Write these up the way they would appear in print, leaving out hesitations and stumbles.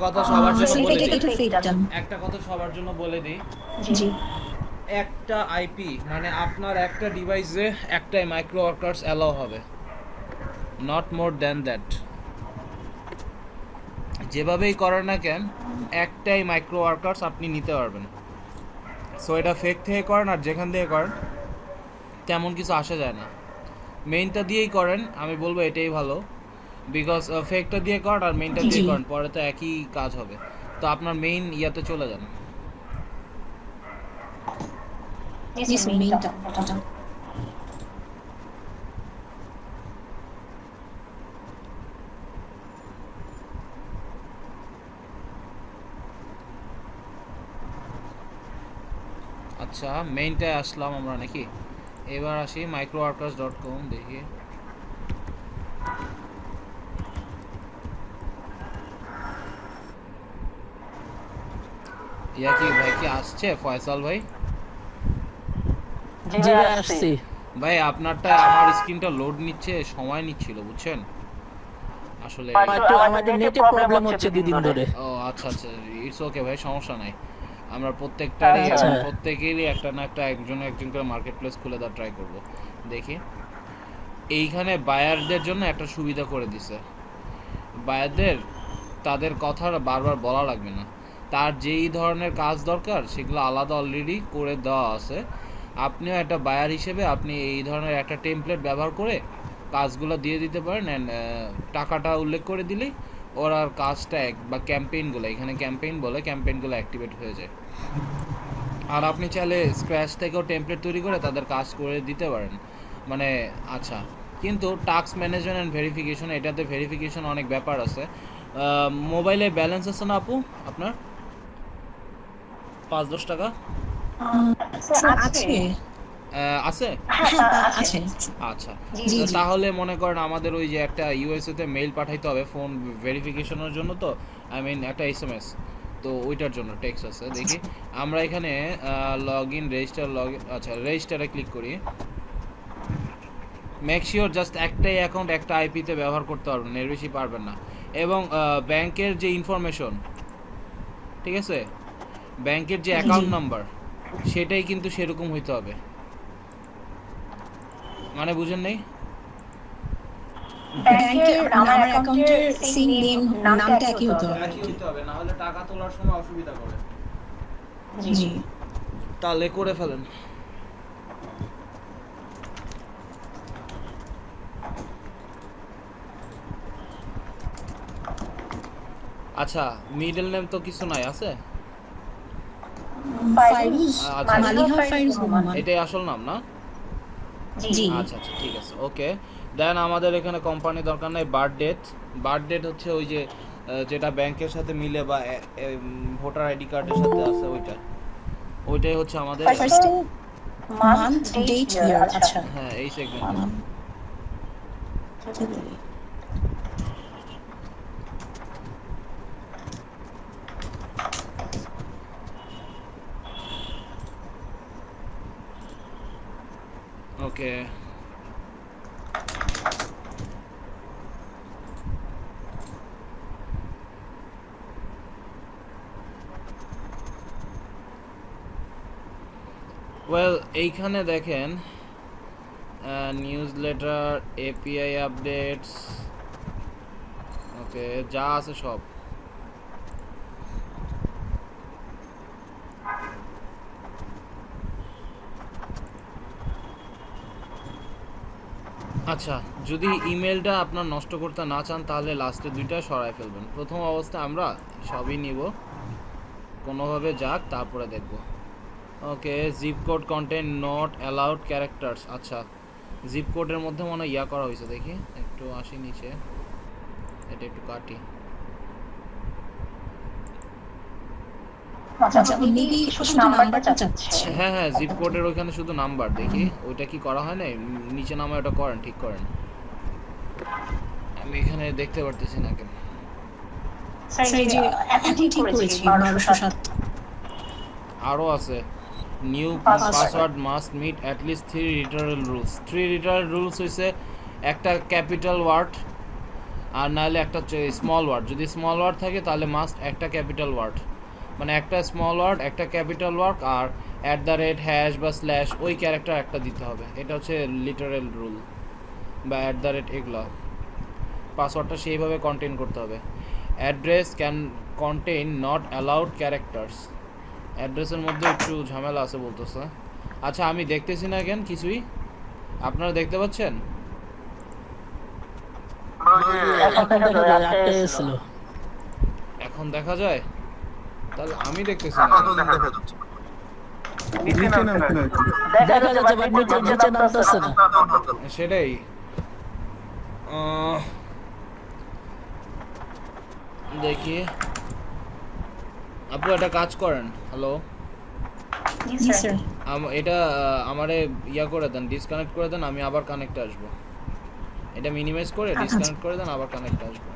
কথা সবার জন্য বলে এটা দিই, তো ফেকটা। একটা কথা সবার জন্য বলে দিই, জি একটা আইপি মানে আপনার একটা ডিভাইসে একটাই মাইক্রো ওয়ার্কার্স অ্যালাউ হবে, নট মোর দ্যান দ্যাট। যেভাবেই করেন না কেন একটাই মাইক্রো ওয়ার্কার্স আপনি নিতে পারবেন। সো এটা ফেক থেকে করেন আর যেখান থেকে করেন তেমন কিছু আসা যায় না। মেইনটা দিয়েই করেন, আমি বলবো এটাই ভালো, বিকজ ফেকটা দিয়ে করেন আর মেইনটা দিয়ে জি করেন পরে তো একই কাজ হবে। তো আপনার মেইন ইয়াতে চলে যান। জি স্যার মেইনটা ওটা। আচ্ছা মেইনটায় আসলাম আমরা নাকি, এবার আসি microworkers.com দেখি। ইয়া কি ভাই কি আসছে ফয়সাল ভাই? জি ভাই আসছি। ভাই আপনারটা আমার স্ক্রিনটা লোড নিচ্ছে, সময় নিচ্ছিল বুঝছেন আসলে। একটু আমাদের নেটে প্রবলেম হচ্ছে দুদিন ধরে। ও আচ্ছা আচ্ছা, ইটস ওকে ভাই, সমস্যা নাই। আমরা প্রত্যেকটারই আচ্ছা। প্রত্যেকেরই একটা না একটা একজন একজন করে মার্কেট প্লেস খুলে দেওয়ার ট্রাই করব। দেখি এইখানে বায়ারদের জন্য একটা সুবিধা করে দিছে, বায়ারদের তাদের কথা বারবার বলা লাগবে না, তার যেই ধরনের কাজ দরকার সেগুলো আলাদা অলরেডি করে দেওয়া আছে। আপনিও একটা বায়ার হিসেবে আপনি এই ধরনের একটা টেমপ্লেট ব্যবহার করে কাজগুলো দিয়ে দিতে পারেন, অ্যান্ড টাকাটা উল্লেখ করে দিলেই ওর আর কাজটা বা ক্যাম্পেইনগুলো, এখানে ক্যাম্পেইন বলে, ক্যাম্পেইনগুলো অ্যাক্টিভেট হয়ে যায়। আর আপনি চাইলে স্ক্র্যাচ থেকেও টেমপ্লেট তৈরি করে তাদের কাজ করে দিতে পারেন মানে। আচ্ছা কিন্তু টাস্ক ম্যানেজমেন্ট অ্যান্ড ভেরিফিকেশন, এটাতে ভেরিফিকেশন অনেক ব্যাপার আছে। মোবাইলে ব্যালেন্স আছে না আপু আপনার 5-10 টাকা স্যার আছে। আছে? আছে। আচ্ছা জি জি তাহলে মনে করেন আমাদের ওই যে একটা ইউএসএতে মেইল পাঠাইতে হবে ফোন ভেরিফিকেশনের জন্য, তো আই মিন একটা এসএমএস, তো ওইটার জন্য টেক্সট আছে দেখি। আমরা এখানে লগ ইন আচ্ছা রেজিস্টারে ক্লিক করি। মেক শিওর জাস্ট একটাই অ্যাকাউন্ট একটা আইপিতে ব্যবহার করতে পারবেন, এর বেশি পারবেন না। এবং ব্যাংকের যে ইনফরমেশন, ঠিক আছে, ব্যাংকের যে অ্যাকাউন্ট নাম্বার সেটাই কিন্তু সেরকম হইতে হবে, মানে বুঝেন নেই? ব্যাংকের আমার অ্যাকাউন্টের সিম নেম নামটা একই হতে হবে। একই হইতে হবে, না হলে টাকা তোলার সময় অসুবিধা করে। জি তাহলে করে ফেলেন। আচ্ছা মিডল নেম তো কিছু নাই আছে? ফাইরুজ আচ্ছা মালিহা ফাইরুজ মোহাম্মদ। এটাই আসল নাম না? জি আচ্ছা আচ্ছা ঠিক আছে ওকে। দেন আমাদের এখানে কোম্পানি দরকার নাই। বার্থ ডেট হচ্ছে ওই যে যেটা ব্যাংকের সাথে মিলে বা ভোটার আইডি কার্ডের সাথে আছে ওইটাই হচ্ছে আমাদের। ফার্স্ট মান্থ ডেট ইয়ার। আচ্ছা হ্যাঁ এই সেগমেন্ট। ওকে ওয়েল এইখানে দেখেন নিউজ লেটার, এপিআই আপডেটস, ওকে যা আছে সব। আচ্ছা যদি ইমেলটা আপনার নষ্ট করতে না চান তাহলে লাস্টে দুইটা সরায় ফেলবেন। প্রথম অবস্থায় আমরা সবই নিব, কোনোভাবে যাক তারপরে দেখব। Okay zip code content not allowed characters. আচ্ছা জিপ কোডের মধ্যে মনে ইয়া করা হয়েছে, দেখি একটু আসি নিচে, এটা একটু কাটি। আচ্ছা উনি কি শুধু নাম্বারটা চাচ্ছে? হ্যাঁ হ্যাঁ জিপ কোডের ওইখানে শুধু নাম্বার, দেখি ওইটা কি করা হয় না, নিচে নামে ওটা করেন, ঠিক করেন। আমি এখানে দেখতে পারতেছি না কেন। স্যার যে এখন ঠিক করেছি 1207। আরও আছে new password must meet at least 3 literal rules. 3 literal rules হইছে একটা ক্যাপিটাল ওয়ার্ড, আর নাহলে একটা স্মল ওয়ার্ড, যদি স্মল ওয়ার্ড থাকে তাহলে মাস্ট একটা ক্যাপিটাল ওয়ার্ড, মানে একটা স্মল ওয়ার্ড একটা ক্যাপিটাল ওয়ার্ড আর @ বা স্ল্যাশ ওই ক্যারেক্টার একটা দিতে হবে। এটা হচ্ছে লিটারেল রুল বা এগুলো। পাসওয়ার্ডটা সেইভাবে কন্টেইন করতে হবে। Address can contain not allowed characters, অ্যাড্রেসের মধ্যে একটু ঝামেলা আছে বলতেছে। আচ্ছা আমি দেখতেছি না কেন কিছুই, আপনারা দেখতে পাচ্ছেন? এখন দেখা যায় আটকে গেছিল। এখন দেখা যায়? তাহলে আমি দেখতেছি না এখন দেখা যাচ্ছে নিচে নামছে না দেখা যাচ্ছে বাট নিচে নিচে নামতেছে না। সেটাই। দেখি আপু একটা কাজ করেন, হ্যালো জি স্যার। এটা আমারে ইয়া করে দেন, ডিসকানেক্ট করে দেন, আমি আবার কানেক্টে আসবো। এটা মিনিমাইজ করে ডিসকানেক্ট করে দেন, আবার কানেক্টে আসবো।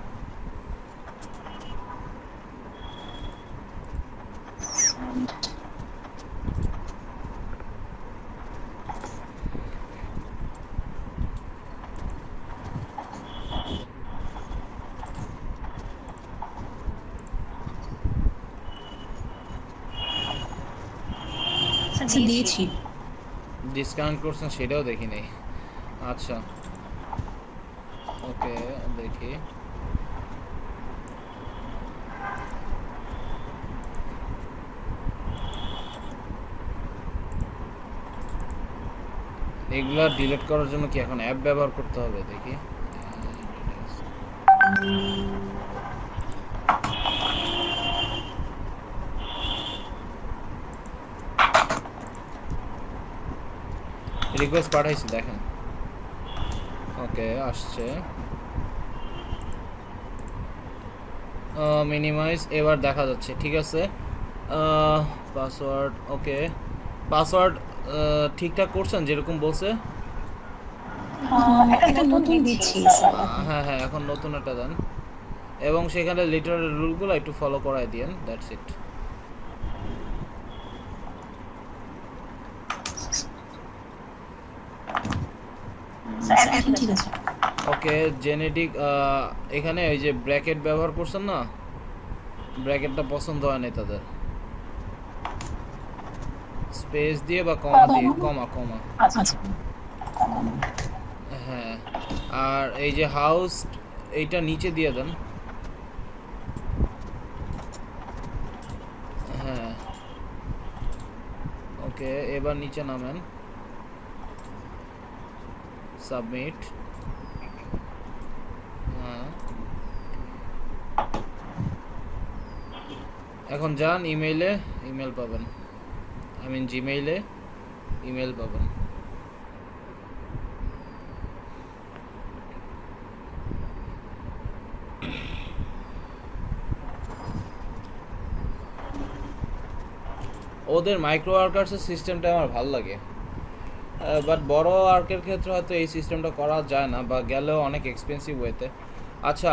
আচ্ছা দিয়েছি। ডিসকানেক্ট করছেন সেটাও দেখি নাই। আচ্ছা ওকে দেখি। এগুলা ডিলিট করার জন্য কি এখন অ্যাপ ব্যবহার করতে হবে? দেখি রিকোয়েস্ট পাঠাইছি, দেখেন। ওকে আসছে, মিনিমাইজ, এবার দেখা যাচ্ছে ঠিক আছে। পাসওয়ার্ড ওকে, পাসওয়ার্ড ঠিকঠাক করছেন যেরকম বলছে? একটা নতুন দিচ্ছি স্যার। হ্যাঁ হ্যাঁ এখন নতুন একটা দেন এবং সেখানে লিটারেল রুলগুলো একটু ফলো করায় দিয়েন, দ্যাটস ইট। স্যার এখন ঠিক আছে। ওকে জেনেটিক, এখানে ওই যে ব্র্যাকেট ব্যবহার করছেন না, ব্র্যাকেটটা পছন্দ হয় না তাদের, স্পেস দিয়ে বা কমা দিয়ে, কমা কমা। আচ্ছা হ্যাঁ আর এই যে হাউস এইটা নিচে দিয়ে দেন। হ্যাঁ ওকে এবার নিচে নামেন, সাবমিট। হ্যাঁ এখন যান ইমেইলে, ইমেল পাবেন, আই মিন জিমেইলে ইমেল পাবেন। ওদের মাইক্রো ওয়ার্কার্সের সিস্টেমটা আমার ভালো লাগে, বাট বড় ওয়ার্কের ক্ষেত্রে হয়তো এই সিস্টেমটা করা যায় না বা গেলেও অনেক এক্সপেন্সিভ ওয়েতে। আচ্ছা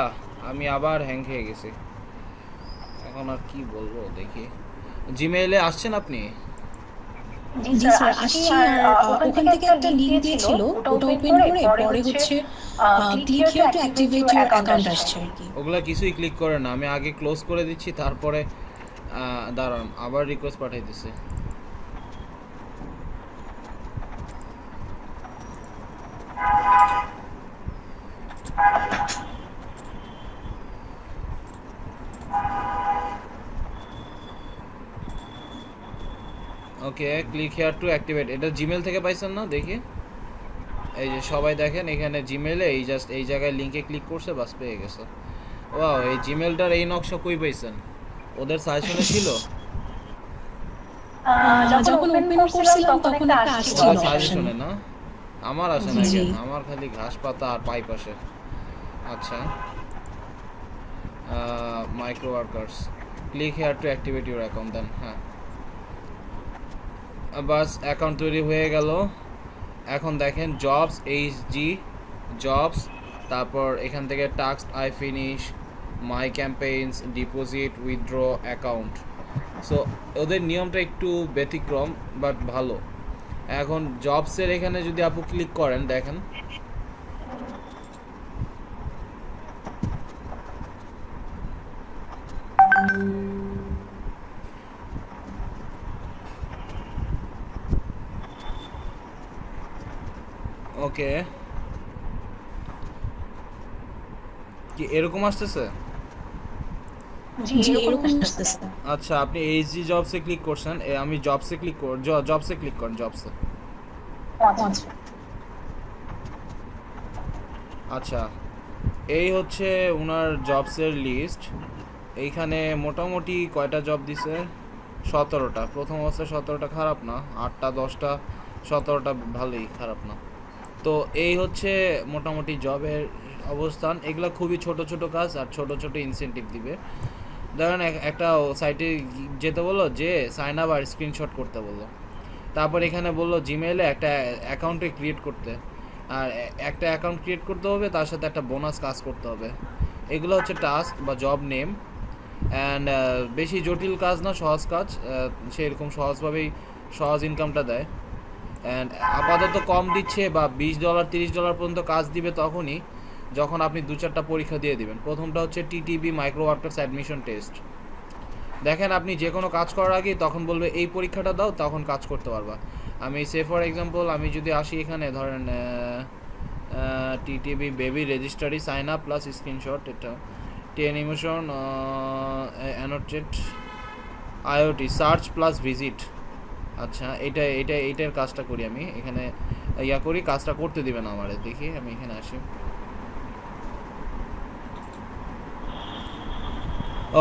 আমি আবার হ্যাং খেয়ে গেছি, এখন আর কি বলবো দেখি। জিমেইলে আসছেন আপনি? জি স্যার আসছি। আর ওখান থেকে একটা লিংক দিয়েছিল, ওটা ওপেন করে পরে হচ্ছে click here to activate your account আসছে আর কি। ওগুলা কিছুই ক্লিক করে না, আমি আগে ক্লোজ করে দিচ্ছি তারপরে দাঁড়ান আবার রিকোয়েস্ট পাঠিয়ে দিছে। Okay click here to activate, এটা জিমেল থেকে পাইছেন না? দেখি এই যে সবাই দেখেন এখানে জিমেলে এই জাস্ট এই জায়গায় লিংকে ক্লিক করছে, বাস পেয়ে গেছে। ওয়াও এই জিমেলটার এই নকশা কই পাইছেন? ওদের সাজেশনে ছিল? যখন ওপেন করছিলাম তখন একটা আসছিল সাজেশনে না, আমার আসে না জি। কেন? আমার খালি ঘাস পাতা আর পাইপ আসে। আচ্ছা micro workers, click here to activate your account then. হ্যাঁ বাস অ্যাকাউন্ট তৈরি হয়ে গেল। এখন দেখেন জবস এইচজি জবস, তারপর এখান থেকে task I finish, my campaigns, deposit, withdraw, account. So ওদের নিয়মটা একটু ব্যতিক্রম বাট ভালো। এখন জবসের এখানে যদি আপু ক্লিক করেন দেখেন ওকে, কি এরকম আসতেছে? জি এরকম আসতেছে। আচ্ছা, আপনি এইচজি জবসে ক্লিক করছেন, আমি জবসে ক্লিক কর, জবসে ক্লিক করেন, জবসে। আচ্ছা আচ্ছা, এই হচ্ছে ওনার জবসের লিস্ট। এইখানে মোটামুটি কয়টা জব দিছে? 17টা। প্রথম অবস্থায় 17টা খারাপ না, 8টা 10টা 17টা ভালোই, খারাপ না। তো এই হচ্ছে মোটামুটি জবের অবস্থান। এগুলো খুবই ছোট ছোট কাজ আর ছোট ছোট ইনসেনটিভ দিবে। ধরেন একটা সাইটে যেতে বললো, যে সাইন আপ আর স্ক্রিনশট করতে বললো, তারপর এখানে বললো জিমেইলে একটা অ্যাকাউন্টে ক্রিয়েট করতে, আর একটা অ্যাকাউন্ট ক্রিয়েট করতে হবে, তার সাথে একটা বোনাস কাজ করতে হবে। এগুলো হচ্ছে টাস্ক বা জব নেম। অ্যান্ড বেশি জটিল কাজ না, সহজ কাজ। সেরকম সহজভাবেই সহজ ইনকামটা দেয়। অ্যান্ড আপাতত কম দিচ্ছে, বা $20 $30 পর্যন্ত কাজ দিবে তখনই যখন আপনি 2-4টা পরীক্ষা দিয়ে দিবেন। প্রথমটা হচ্ছে টিটিবি মাইক্রো ওয়ার্কার্স অ্যাডমিশন টেস্ট। দেখেন, আপনি যে কোনো কাজ করার আগে তখন বলবে এই পরীক্ষাটা দাও, তখন কাজ করতে পারবা। আমি সে ফর এক্সাম্পল আমি যদি আসি এখানে, ধরেন TTB baby registry sign up plus screenshot, এটা টেনিমেশন annotate IOT search plus visit. আচ্ছা, এইটার কাজটা করি আমি এখানে, ইয়া করি, কাজটা করতে দিবে না আমারে। দেখি আমি এখানে আসি।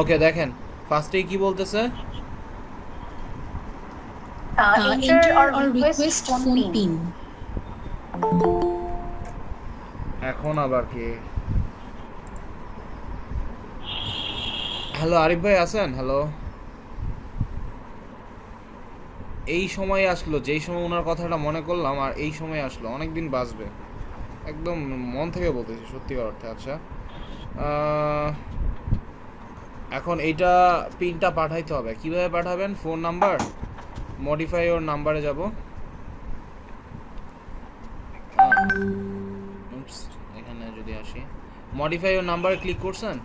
ওকে, দেখেন ফার্স্টেই কি বলতেছে, enter or request phone pin। এখন আবার কি? হ্যালো আরিফ ভাই আছেন? হ্যালো। এই সময় আসলো, যেই সময় ওনার কথাটা মনে করলাম, আর এই সময় আসলো, অনেকদিন বাঁচবে, একদম মন থেকে বলতেছি, সত্যিকার অর্থে। আচ্ছা, এখন এইটা পিনটা পাঠাইতে হবে। কিভাবে পাঠাবেন? ফোন নাম্বার, মডিফাই ওর নাম্বারে যাব। এখানে যদি আসি, মডিফাই ওর নাম্বারে ক্লিক করছেন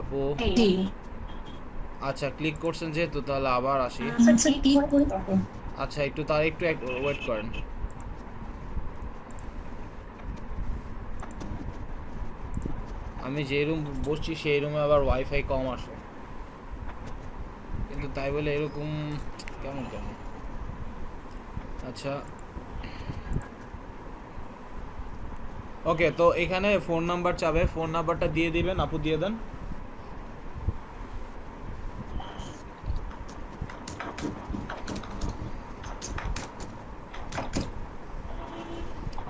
আপু? জি আচ্ছা, ক্লিক করছেন যেহেতু, তাহলে আবার আসি। আচ্ছা ক্লিক করে আচ্ছা, একটু ওয়েট করেন। আমি যে রুম বসছি সেই রুমে আবার ওয়াইফাই কম আসে, কিন্তু তাই বলে এরকম কেমন কেমন। আচ্ছা, ওকে, তো এখানে ফোন নাম্বার চাবে, ফোন নাম্বারটা দিয়ে দিবেন। আপু দিয়ে দেন।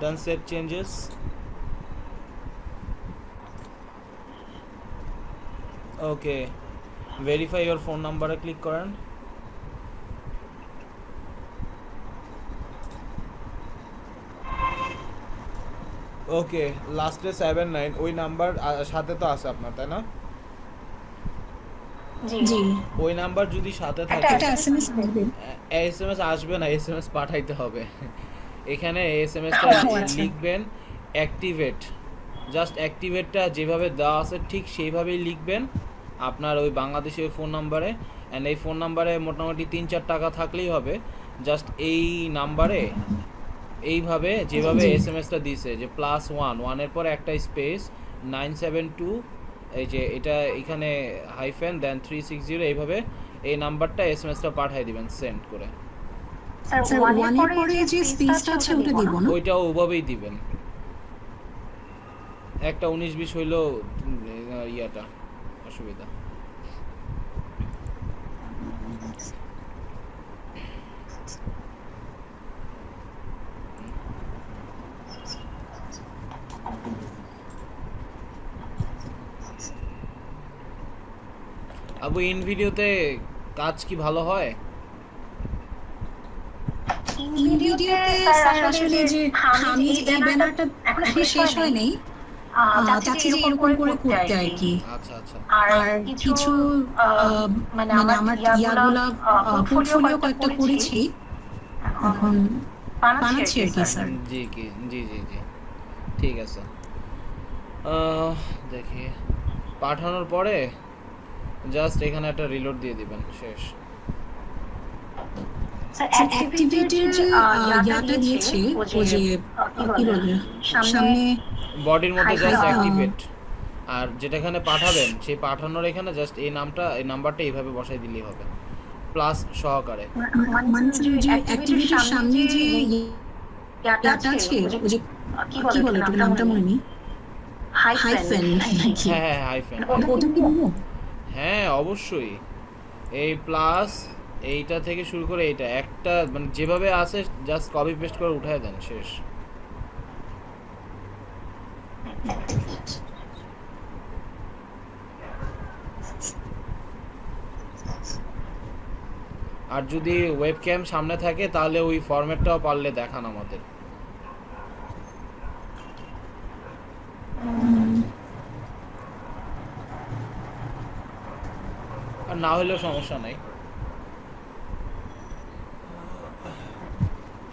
Done set changes. Okay, verify your phone number A click করেন। ওকে, লাস্টে 79 ওই নাম্বার সাথে তো আছে আপনার, তাই না? জি ওই নাম্বার যদি সাথে থাকে, একটা এসএমএস করবেন। এসএমএস আসবে না, এসএমএস পাঠাইতে হবে। এখানে এসএমএসটা লিখবেন অ্যাক্টিভেট, জাস্ট অ্যাক্টিভেটটা যেভাবে দেওয়া আছে ঠিক সেইভাবেই লিখবেন আপনার ওই বাংলাদেশের ফোন নাম্বারে। অ্যান্ড এই ফোন নাম্বারে মোটামুটি 3-4 টাকা থাকলেই হবে। জাস্ট এই নাম্বারে এইভাবে যেভাবে এসএমএসটা দিছে, যে +1 এর পরে একটা স্পেস 972, এই যে এটা এখানে হাইফেন দেন 360, এইভাবে এই নাম্বারটা এসএমএসটা পাঠিয়ে দিবেন সেন্ড করে। স্যার ওয়ানের পরে যে স্পেসটা আছে ওটা দিব না? ওইটাও ওভাবেই দিবেন। একটা 19-20 হইলো ইয়াটা অসুবিধা। আবু, ইন ভিডিওতে কাজ কি ভালো হয়? ভিডিওতে স্যার আসলে যে আমি এই ব্যানারটা এখনো শেষ হয় নাই, চাচ্ছি যে এরকম করে করতে আর কি। আচ্ছা আচ্ছা, আর কিছু মানে আমার ইয়াগুলা পোর্টফোলিও কয়েকটা করেছি, এখন বানাচ্ছি আর কি স্যার। জি কি জি জি জি ঠিক আছে। দেখি, পাঠানোর পরে জাস্ট এখানে একটা রিলোড দিয়ে দিবেন, শেষ। স্যার অ্যাক্টিভেটের যে ইয়াটা দিয়েছে ও যে কি বলে সামনে বডির মধ্যে জাস্ট Hyphen, অ্যাক্টিভেট, আর যেটাখানে পাঠাবেন সেই পাঠানোর এখানে জাস্ট এই নাম্বারটা এইভাবে বসাই দিলেই হবে, প্লাস সহকারে। মানে যে অ্যাক্টিভেটের সামনে যে ইয়াটা আছে ও যে কি বলে ওটার নামটা মনে নেই, হাইফেন নাকি হ্যাঁ হ্যাঁ হাইফেন, ওটা কি বলবো? হ্যাঁ অবশ্যই। এই প্লাস এইটা থেকে শুরু করে এইটা একটা মানে যেভাবে আছে জাস্ট কপি পেস্ট করে উঠায় দেন, শেষ। আর যদি ওয়েবক্যাম সামনে থাকে তাহলে ওই ফরম্যাটটাও পারলে দেখান আমাদের। আর না হলেও সমস্যা নাই,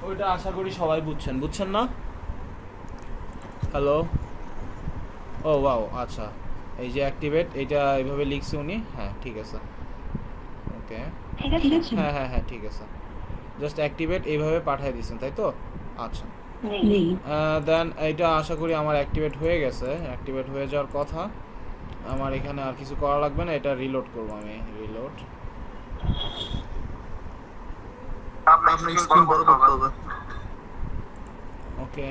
ওইটা আশা করি সবাই বুঝছেন না? হ্যালো, ও ওয়াও, আচ্ছা এই যে অ্যাক্টিভেট এটা এইভাবে লিখছে উনি, হ্যাঁ ঠিক আছে, ওকে ঠিক আছে হ্যাঁ হ্যাঁ হ্যাঁ ঠিক আছে, জাস্ট অ্যাক্টিভেট এইভাবে পাঠিয়ে দিয়েছেন তাই তো? আচ্ছা নেই দেন এটা আশা করি আমার অ্যাক্টিভেট হয়ে গেছে, অ্যাক্টিভেট হয়ে যাওয়ার কথা। আমার এখানে আর কিছু করা লাগবে না, এটা রিলোড করব আমি, রিলোড। আপনার স্ক্রিন বড় করতে হবে। ওকে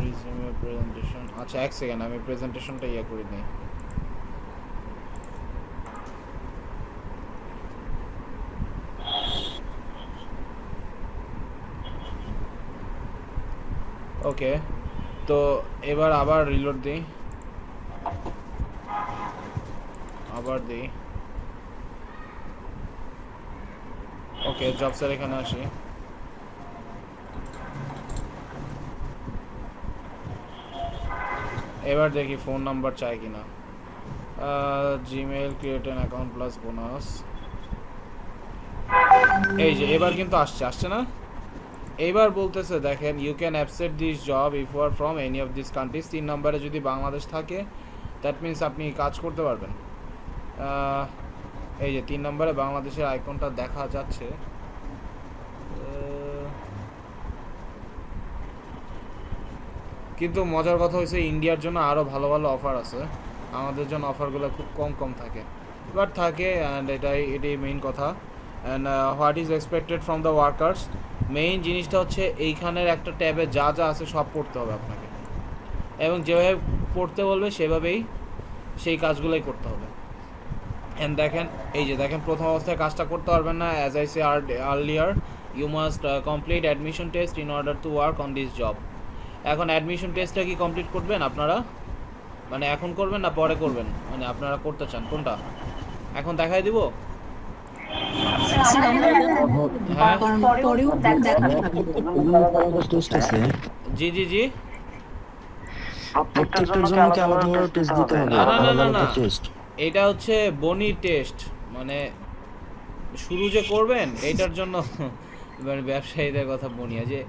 রিজিউম প্রেজেন্টেশন, আচ্ছা এক সেকেন্ড আমি প্রেজেন্টেশনটা ইয়ে করে নিই। ওকে তো এবার আবার রিলোড দিই, আবার দিই। ওকে জবসের এখানে আসি, এবার দেখি ফোন নাম্বার চাই কিনা। Gmail create an account plus bonus, এই যে এবার কিন্তু আসছে না? এইবার বলতেছে দেখেন you can accept this job if you are from any of this countries. 3 নম্বরে যদি বাংলাদেশ থাকে দ্যাট মিন্স আপনি কাজ করতে পারবেন। এই যে 3 নম্বরে বাংলাদেশের আইকনটা দেখা যাচ্ছে, কিন্তু মজার কথা হচ্ছে ইন্ডিয়ার জন্য আরও ভালো ভালো অফার আছে, আমাদের জন্য অফারগুলো খুব কম থাকে, বাট থাকে, অ্যান্ড এটাই মেইন কথা। And what is expected from the workers, main জিনিসটা হচ্ছে এইখানের একটা ট্যাবে যা যা আছে সব পড়তে হবে আপনাকে, এবং যেভাবে পড়তে বলবে সেভাবেই সেই কাজগুলোই করতে হবে। অ্যান্ড দেখেন এই যে দেখেন প্রথম অবস্থায় কাজটা করতে পারবেন না, as I say earlier you must complete admission test in order to work on this job. এখন অ্যাডমিশন টেস্টটা কি কমপ্লিট করবেন আপনারা, মানে এখন করবেন না পরে করবেন, মানে আপনারা করতে চান কোনটা? এখন দেখাই দিব? হ্যাঁ পরেও দেখা জি জি জি, প্রত্যেকটার জন্য কি আলাদা আলাদা টেস্ট দিতে হবে? না, না, না, না, না। টেস্ট এটা হচ্ছে বনি টেস্ট, মানে শুরু যে করবেন এইটার জন্য মানে ব্যবসায়ীদের কথা বনিয়া যে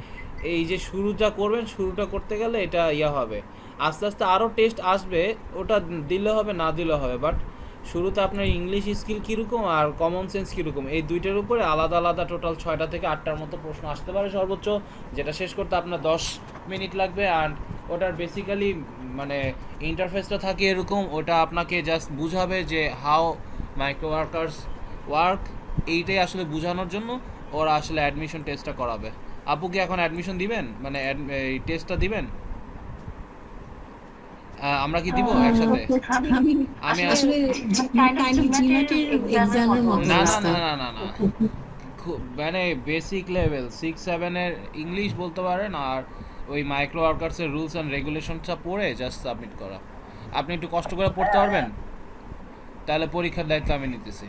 এই যে শুরুটা করবেন, শুরুটা করতে গেলে এটা ইয়া হবে, আস্তে আস্তে আরও টেস্ট আসবে, ওটা দিলে হবে না দিলে হবে, বাট শুরুতে আপনার ইংলিশ স্কিল কীরকম আর কমন সেন্স কীরকম এই দুইটার উপরে আলাদা আলাদা টোটাল 6টা থেকে 8টার মতো প্রশ্ন আসতে পারে সর্বোচ্চ, যেটা শেষ করতে আপনার 10 মিনিট লাগবে। অ্যান্ড ওটার বেসিক্যালি মানে ইন্টারফেসটা থাকে এরকম, ওটা আপনাকে জাস্ট বুঝাবে যে হাউ মাইক্রো ওয়ার্কার্স ওয়ার্ক, এইটাই আসলে বোঝানোর জন্য ওরা আসলে অ্যাডমিশন টেস্টটা করাবে। আপু কি এখন অ্যাডমিশন দিবেন, মানে এই টেস্টটা দিবেন? আমরা কি দিব একসাথে? আমি আসলে কাইন্ড অফ জিম্যাটের এক্সামের মতো না না অবস্থা। না না না না, মানে বেসিক লেভেল 6-7 এর ইংলিশ বলতে পারেন, আর ওই মাইক্রো ওয়ার্কার্সের রুলস অ্যান্ড রেগুলেশনটা পড়ে জাস্ট সাবমিট করা। আপনি একটু কষ্ট করে পড়তে পারবেন, তাহলে পরীক্ষার দায়িত্ব আমি নিতেছি।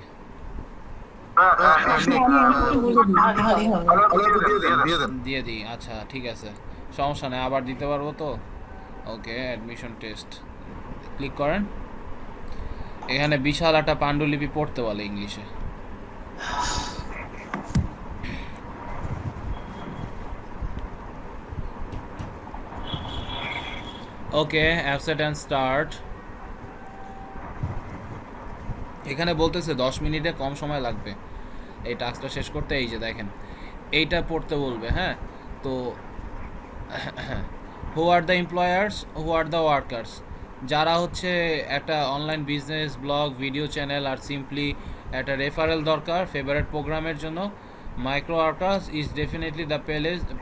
দিয়ে দিই, আচ্ছা ঠিক আছে, সমস্যা নেই, আবার দিতে পারবো তো। ওকে অ্যাডমিশন টেস্ট ক্লিক করেন, এখানে বিশাল একটা পাণ্ডুলিপি পড়তে বলে ইংলিশে। ওকে অ্যাপসেট অ্যান্ড স্টার্ট, এখানে বলতেছে 10 মিনিটে কম সময় লাগবে এই টাস্কটা শেষ করতে। এই যে দেখেন এইটা পড়তে বলবে, হ্যাঁ। তো who are the employers, who are the workers, যারা হচ্ছে একটা online business, blog, video channel আর সিম্পলি একটা রেফারেল দরকার ফেভারিট প্রোগ্রামের জন্য, micro workers is definitely the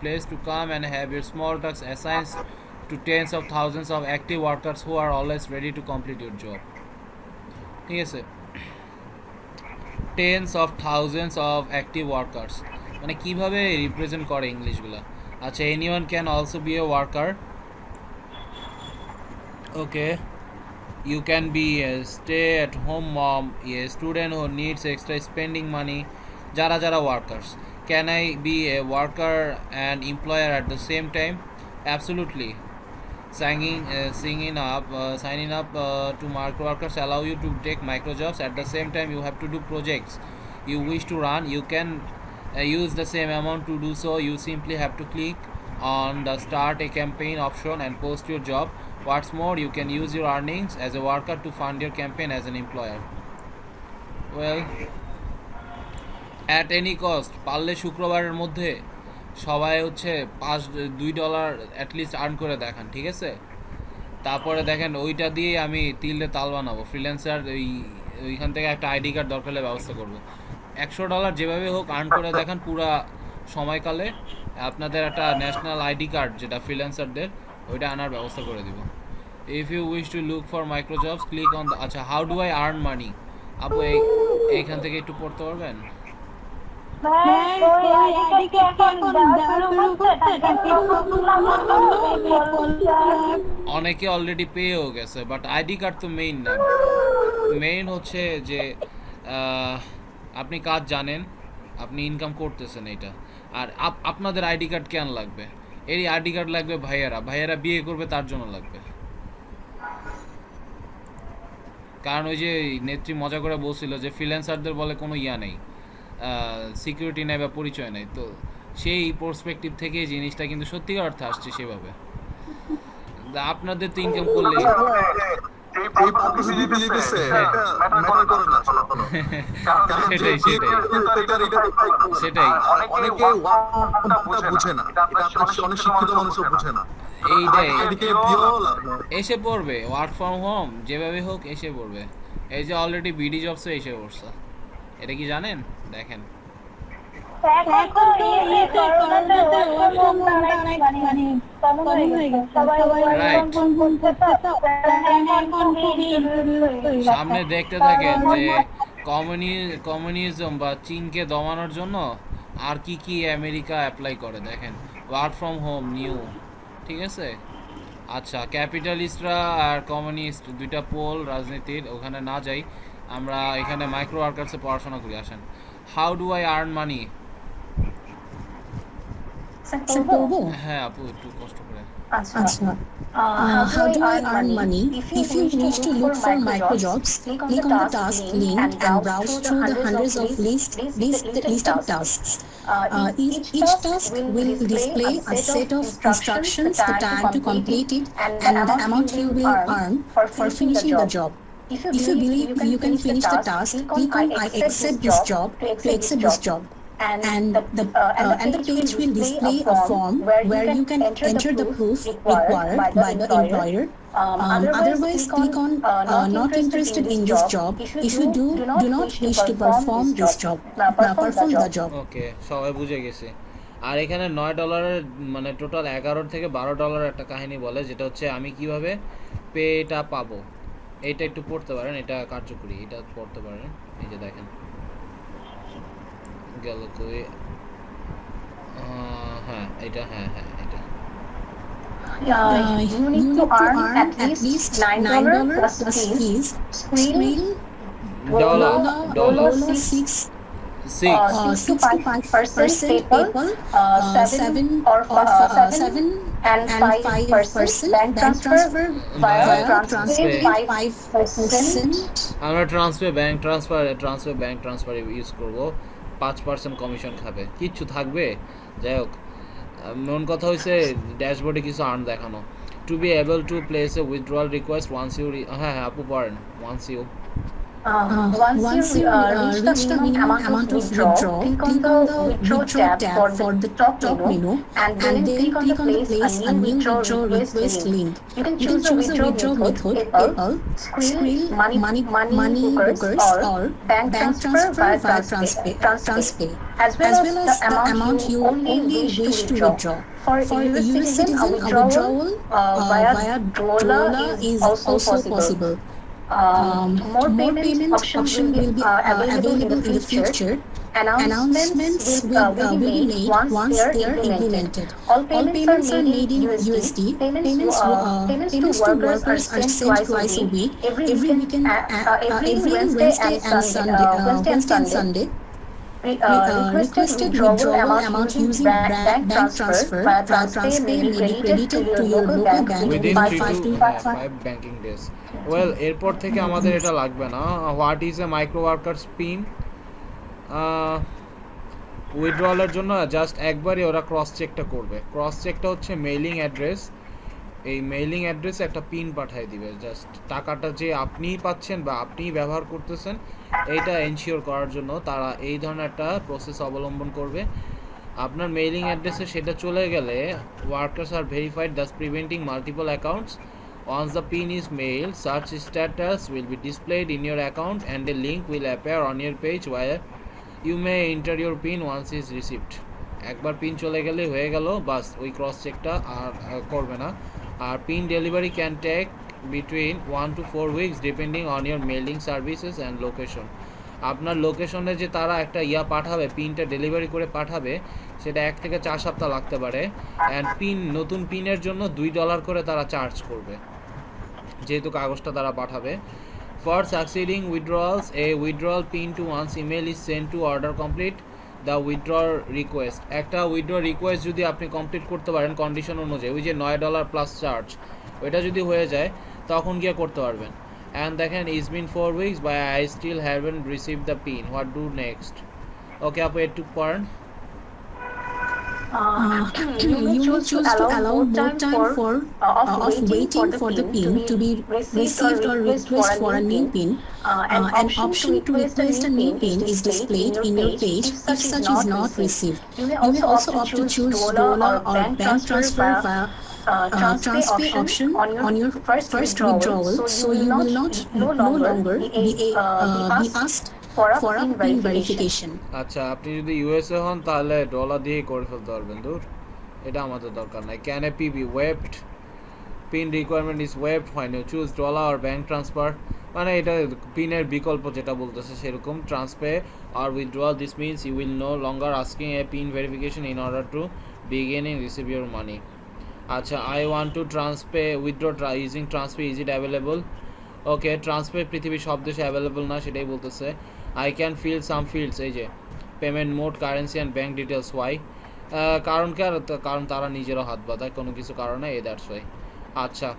place to come and have your small task assigns to tens of thousands of active workers who are always ready to complete your job. ঠিক আছে, tense of thousands of active workers মানে কিভাবে represent করে ইংলিশগুলো। আচ্ছা, anyone can also B A worker. Okay, you can be a stay at home mom, a student who needs extra spending money, jara jara workers. Can I be a worker and employer at the same time? Absolutely. Signing up to micro workers allow you to take micro jobs. At the same time, you have to do projects you wish to run. You can use the same amount to do so. You simply have to click on the start a campaign option and post your job. What's more, you can use your earnings as a worker to fund your campaign as an employer. Well, at any cost, পারলে শুক্রবারের মধ্যে সবাই হচ্ছে $2 at least earn করে দেখান, ঠিক আছে? তারপরে দেখেন ওইটা দিয়ে আমি তিললে তাল বানাবো। ফ্রিল্যান্সার ওইখান থেকে একটা আইডি কার্ড দরকার হলে ব্যবস্থা করবো। $100 যেভাবে হোক আর্ন করে দেখান পুরা সময়কালে, আপনাদের একটা ন্যাশনাল আইডি কার্ড যেটা ফ্রিল্যান্সারদের, ওইটা আনার ব্যবস্থা করে দিব। If you wish to look for micro jobs click on the, আচ্ছা, how do I earn money? আপু এইখান থেকে একটু পড়তে পারবেন? অনেকে অলরেডি পেয়েও গেছে, বাট আইডি কার্ড তো মেইন না। মেইন হচ্ছে যে আপনি কাজ জানেন, আপনি ইনকাম করতেছেন এইটা। আর আপনাদের আইডি কার্ড কেন লাগবে? এই আইডি কার্ড লাগবে ভাইয়ারা বিয়ে করবে তার জন্য লাগবে। কারণ ওই যে নেত্রী মজা করে বলছিল যে ফ্রিল্যান্সারদের বলে কোনো ইয়া নেই, সিকিউরিটি নেই বা পরিচয় নেই। তো সেই পার্সপেক্টিভ থেকে জিনিসটা কিন্তু সত্যিকার অর্থে আসছে সেভাবে। আপনাদের তো ইনকাম করলে সেটাই এইটাই এসে পড়বে। ওয়ার্ক ফ্রম হোম যেভাবে হোক এসে পড়বে। এই যে অলরেডি বিডি জবসও এসে পড়ছে, এটা কি জানেন? দেখেন, সামনে দেখতে থাকেন যে কমিউনিজম বা চীনকে দমানোর জন্য আর কি কি আমেরিকা অ্যাপ্লাই করে। দেখেন, ওয়ার্ক ফ্রম হোম নিউ, ঠিক আছে? আচ্ছা, ক্যাপিটালিস্টরা আর কমিউনিস্ট দুইটা পোল রাজনীতির, ওখানে না যাই, আমরা এখানে মাইক্রো ওয়ার্কার্সে পড়াশোনা করি। আসেন, হাউ ডু আই আর্ন মানি? হ্যাঁ আপু, একটু কষ্ট করে। আচ্ছা, how do I earn money? If you wish to look for micro jobs, click on the task link and browse through the hundreds of list of tasks. Each task will display a set of instructions, the time to complete it, and the amount you will earn for finishing the job. If you believe you can finish the task, click on I accept this job to accept this job. And the page will display a form where you can enter the proof required by the employer. Otherwise, click on not interested in this job if you do not wish to perform this job. Perform the job. ওকে, সবাই বুঝে গেছে। আর এখানে $9 মানে total $11 থেকে $12 একটা কাহিনী বলে, যেটা হচ্ছে আমি কিভাবে পেটা পাবো। এইটা একটু পড়তে পারেন, এটা কার্যকরী, এটা পড়তে পারেন। এই যে দেখেন গেল কই, হ্যাঁ এটা, হ্যাঁ এটা you need to earn at least $9 plus fees, screen $65% PayPal, 7 and 5% bank transfer via transfer 5%. আমরা ব্যাংক ট্রান্সফার ইউজ করব। 5% কমিশন খাবে, কিচ্ছু থাকবে। যাই হোক, মেন কথা হয়েছে ড্যাশবোর্ডে কিছু আর্ন দেখানো। To be able to place a withdrawal request once you, হ্যাঁ আপু পড়েন, once you Once you reach the minimum amount of withdraw, click on the withdraw tab for the top menu and then click on the place a new withdraw request link. You can choose a withdraw method, PayPal, Skrill, money bookers or bank transfer via TransPay, as well as the amount you only wish to withdraw. For a US citizen, a withdrawal via Drola is also possible. More payment options will be available in the future. Announcements will be made once they are implemented. All payments are made in USD. Payments to workers are sent twice a week. Every weekend, every Wednesday and Sunday. Requested withdrawal amount using bank transfer via TransPay may be credited to your local bank within by 3 5 to to 5 banking days. Well এরপর থেকে আমাদের এটা লাগবে না। What is a micro workers pin? উইথড্রয়ালের জন্য just একবারই ওরা ক্রস চেকটা করবে। ক্রস চেকটা হচ্ছে মেইলিং অ্যাড্রেস, এই মেইলিং অ্যাড্রেসে একটা পিন পাঠিয়ে দিবে। জাস্ট টাকাটা যে আপনিই পাচ্ছেন বা আপনিই ব্যবহার করতেছেন এইটা এনশিওর করার জন্য তারা এই ধরনের একটা প্রসেস অবলম্বন করবে। আপনার মেইলিং অ্যাড্রেসে সেটা চলে গেলে workers are verified, thus preventing multiple accounts. Once the PIN is mailed, such status will be displayed in your account and a link will appear on your page where you may enter your PIN once it is received. একবার pin চলে গেলে হয়ে গেল, বাস ওই cross চেকটা আর করবে না। আর pin delivery can take between 1 to 4 weeks depending on your mailing services and location. আপনার লোকেশনে যে তারা একটা পাঠাবে, পিনটা ডেলিভারি করে পাঠাবে, সেটা 1 থেকে 4 সপ্তাহ লাগতে পারে। অ্যান্ড নতুন পিনের জন্য $2 করে তারা চার্জ করবে যেহেতু কাগজটা তারা পাঠাবে। For succeeding withdrawals, a withdrawal pin to once email is send to order complete the withdraw request. একটা উইথড্র রিকোয়েস্ট যদি আপনি কমপ্লিট করতে পারেন কন্ডিশন অনুযায়ী, ওই যে $9 প্লাস চার্জ, ওইটা যদি হয়ে যায় তখন গিয়ে করতে পারবেন। অ্যান্ড দেখেন is been 4 weeks by I still haven't receive the pin, what do next? Okay আপু একটু পড়েন। You may choose to allow more time for of waiting for the PIN to be received or request for a new PIN. An option to request a new PIN is displayed in your page if such is not received. You may also opt to choose Drola or bank transfer via TransPay option on your first withdrawal, so you will no longer be asked for a PIN verification. আচ্ছা, আপনি যদি USA হন তাহলে dollar দিয়ে করে ফেলতে পারবেন। দূর, এটা আমাদের দরকার নাই। Can a P be waived? Pin requirement is waived fine you choose dollar আর ব্যাঙ্ক ট্রান্সফার। মানে এটা পিনের বিকল্প যেটা বলতেছে সেরকম। ট্রান্সপে আর withdrawal, this means you will no longer asking a pin verification in order to beginning receive your money. আচ্ছা, I want to Transpay withdraw using Transpay, is it available? Okay, Transpay পৃথিবীর সব দেশে available না, সেটাই বলতেছে। I can feel some fields, এই যে payment mode, currency and bank details. Why? কারণ তারা নিজেরও হাত বাঁধায় কোনো কিছু কারণে, এই দ্যাটস ওয়াই। আচ্ছা,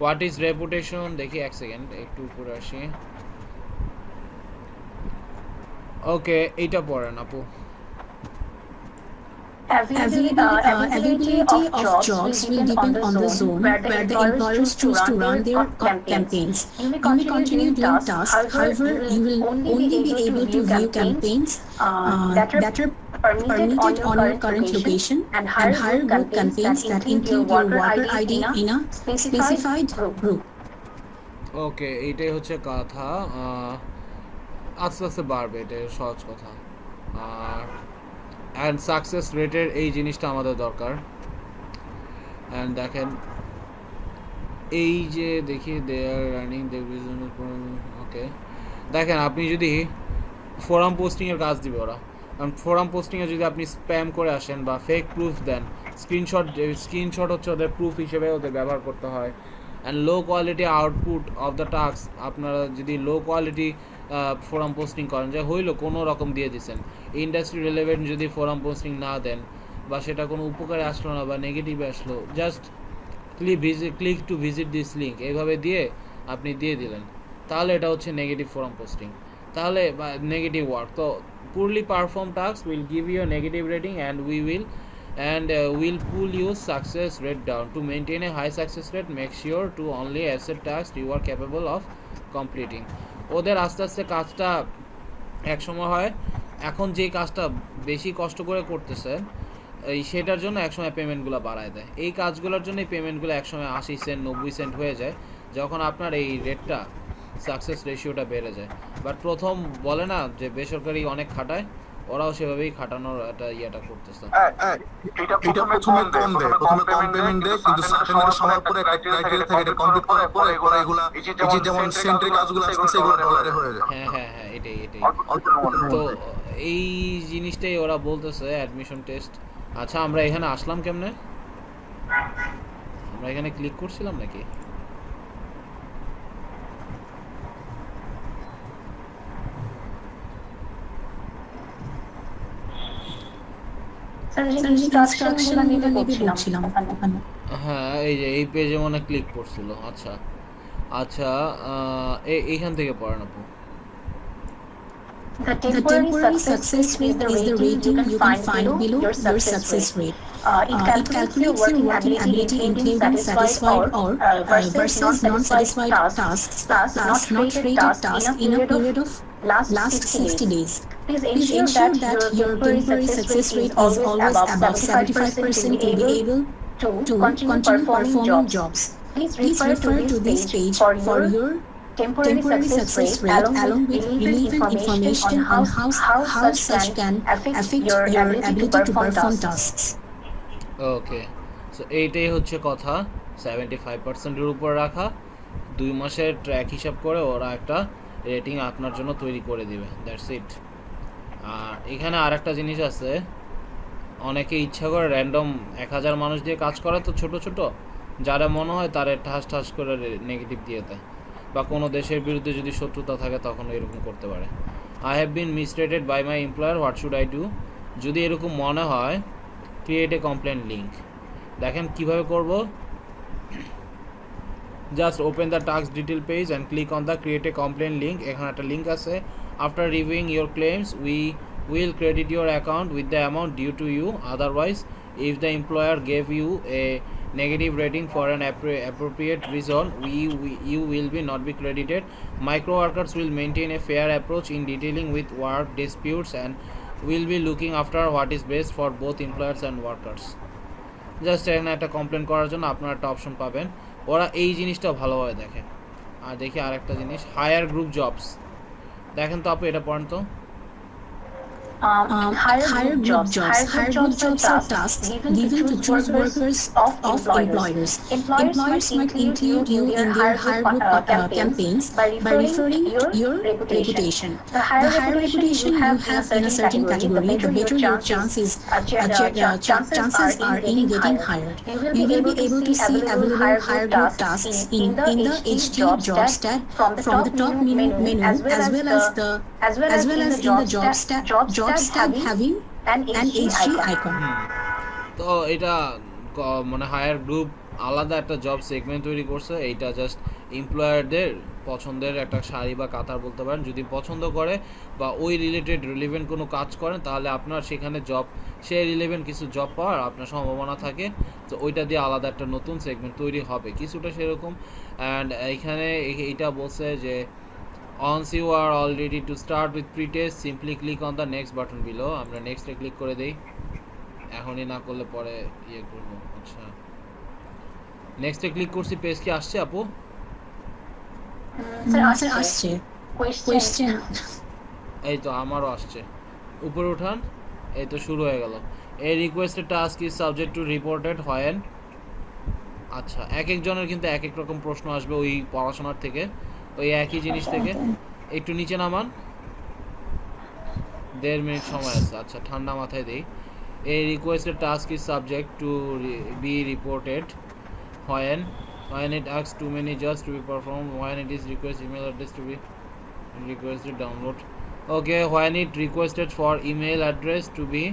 হোয়াট ইজ রেপুটেশন? দেখি এক সেকেন্ড, একটু উপরে আসি। ওকে, এইটা পড়েন আপু। Availability of jobs will depend on the zone where the employers choose to run their campaigns. You may continue doing tasks, however, you will only be able to view campaigns that are permitted on your current location and hire group campaigns that include your worker ID in a specified group. ওকে, এইটাই হচ্ছে কথা। আস্তে আস্তে বাড়বে, এটাই সহজ কথা। আর and success রেটের এই জিনিসটা আমাদের দরকার। অ্যান্ড দেখেন এই যে দেখি দে আর রানিং দে, ওকে দেখেন আপনি যদি ফোরাম পোস্টিংয়ের কাজ দিবে ওরা, কারণ ফোরাম পোস্টিংয়ে যদি আপনি স্প্যাম করে আসেন বা ফেক প্রুফ দেন, স্ক্রিনশট হচ্ছে ওদের প্রুফ হিসেবে ওদের ব্যবহার করতে হয়। And low quality output of the task, আপনারা যদি লো কোয়ালিটি ফোরাম পোস্টিং করেন, যে হইলো কোনো রকম দিয়ে দিচ্ছেন, ইন্ডাস্ট্রি রিলেভেন্ট যদি ফোরাম পোস্টিং না দেন বা সেটা কোনো উপকারে আসলো না বা নেগেটিভে আসলো, just click to visit this link এইভাবে দিয়ে আপনি দিয়ে দিলেন, তাহলে এটা হচ্ছে নেগেটিভ ফোরাম পোস্টিং, তাহলে নেগেটিভ ওয়ার্ক। তো poorly performed tasks will give you a negative rating and will pull your success rate down. To maintain a high success rate, make sure to only accept tasks you are capable of completing. ওদের আস্তে আস্তে কাজটা এক সময় হয়, এখন যে কাজটা বেশি কষ্ট করে করতেছে এই সেটার জন্য একসময় পেমেন্টগুলো বাড়ায় দেয়। এই কাজগুলোর জন্য এই পেমেন্টগুলো একসময় 80 সেন্ট 90 সেন্ট হয়ে যায় যখন আপনার এই রেটটা সাকসেস রেশিওটা বেড়ে যায়। বাট প্রথম বলে না যে বেসরকারি অনেক খাটায়, ওরাও সেভাবেই খাটানোর একটা ইয়েটা করতেছে। এটা প্রথমে কম দেয়, প্রথমে কম পেমেন্ট দেয়, কিন্তু সার্টেন একটা সময় পরে একটা ক্রাইটেরিয়া থাকে, এটা কমপ্লিট করার পরে পরে এগুলা এই যে যেমন সেন্ট্রি কাজগুলো আসছে এগুলো ডলারে হয়ে যায়। হ্যাঁ হ্যাঁ হ্যাঁ, এটাই এটাই। অল্পের তো মধ্যে। এই জিনিসটাই ওরা বলতেছে অ্যাডমিশন টেস্ট। আচ্ছা আমরা এখানে আসলাম কেমনে? আমরা এখানে ক্লিক করছিলাম নাকি? স্যার ইনস্ট্রাকশন গুলো মেবি বলছিলাম ওখানে। হ্যাঁ এই যে এই পেজে মনে ক্লিক করছিল। আচ্ছা আচ্ছা, এইখান থেকে পড়েন আপু। The temporary success rate is the rating you can find below your success rate. It calculates your working ability including satisfied or versus non-satisfied tasks plus not rated tasks in a period of last 60 days. Please ensure that your temporary success rate is always above 75% to be able to continue performing jobs. Please refer to this page for your temporary success rate along with relevant information on how such can affect your ability to perform tasks. Okay, so এইটাই হচ্ছে কথা। 75%-এর উপর রাখা, 2 মাসের track হিসাব করে ওরা একটা রেটিং আপনার জন্য তৈরি করে দিবে, দ্যাটস ইট। আর এখানে আর একটা জিনিস আছে, অনেকে ইচ্ছা করে র্যান্ডম 1000 মানুষ দিয়ে কাজ করে, তো ছোট ছোট যারা মনে হয় তারা ঠাস ঠাস করে নেগেটিভ দিয়ে দেয়, বা কোনো দেশের বিরুদ্ধে যদি শত্রুতা থাকে তখন এরকম করতে পারে। I have been misrated by my employer, what should I do? যদি এরকম মনে হয়, ক্রিয়েট এ কমপ্লেন লিঙ্ক। দেখেন কিভাবে করব। Just open the task detail page and click on the create a complain link. এখানে একটা লিঙ্ক আছে। After reviewing your claims we will credit your account with the amount due to you. Otherwise, if the employer gave you a negative rating for an appropriate reason, you will be not be credited. Micro workers will maintain a fair approach in dealing with work disputes and will be looking after what is best for both employers and workers. Just এখানে একটা complain করার জন্য আপনারা একটা option পাবেন। ওরা এই জিনিসটা ভালোভাবে দেখে। আর দেখি আরেকটা জিনিস, হায়ার গ্রুপ জবস। দেখেন তো আপু, এটা পড়েন তো। Higher group jobs are tasks given to choose workers of employers. Employers might include you in their higher group campaigns by referring your reputation. The higher reputation you have in a certain category, the better your chances are in getting hired. You will be able to see available higher group tasks in the HT jobs tab from the top menu as well as in the jobs tab having an HT icon. তো এটা মানে higher group আলাদা একটা job segment তৈরি করছে। এইটা just এমপ্লয়ারদের পছন্দের একটা শাড়ি বা কাতার বলতে পারেন। যদি পছন্দ করে বা ওই রিলেভেন্ট কোনো কাজ করেন, তাহলে আপনার সেখানে জব, সে রিলেভেন্ট কিছু জব পাওয়ার আপনার সম্ভাবনা থাকে। তো ওইটা দিয়ে আলাদা একটা নতুন সেগমেন্ট তৈরি হবে, কিছুটা সেরকম। অ্যান্ড এইখানে এইটা বলছে যে once you are all ready to start with pre-test, simply click on the next button below. আমরা নেক্সটে ক্লিক করে দেই, এখনই না করলে পরে ইয়ে করব। আচ্ছা, নেক্সটে ক্লিক করছি। পেজ কি আসছে আপু? স্যার আসছে কোয়েশ্চেন। এই তো আমারও আসছে। উপরে উঠান, এই তো শুরু হয়ে গেল। এই requested task is subject to reported when. আচ্ছা, এক একজনের কিন্তু এক এক রকম প্রশ্ন আসবে ওই পড়াশোনার থেকে, ওই একই জিনিস থেকে। একটু নিচে নামান, 1.5 মিনিট সময় আছে। আচ্ছা, ঠান্ডা মাথায় দেই। A requested task is subject to be reported when it asks too many jobs to be performed, when it is requested email address to be requested download. Okay, when it requested for email address to be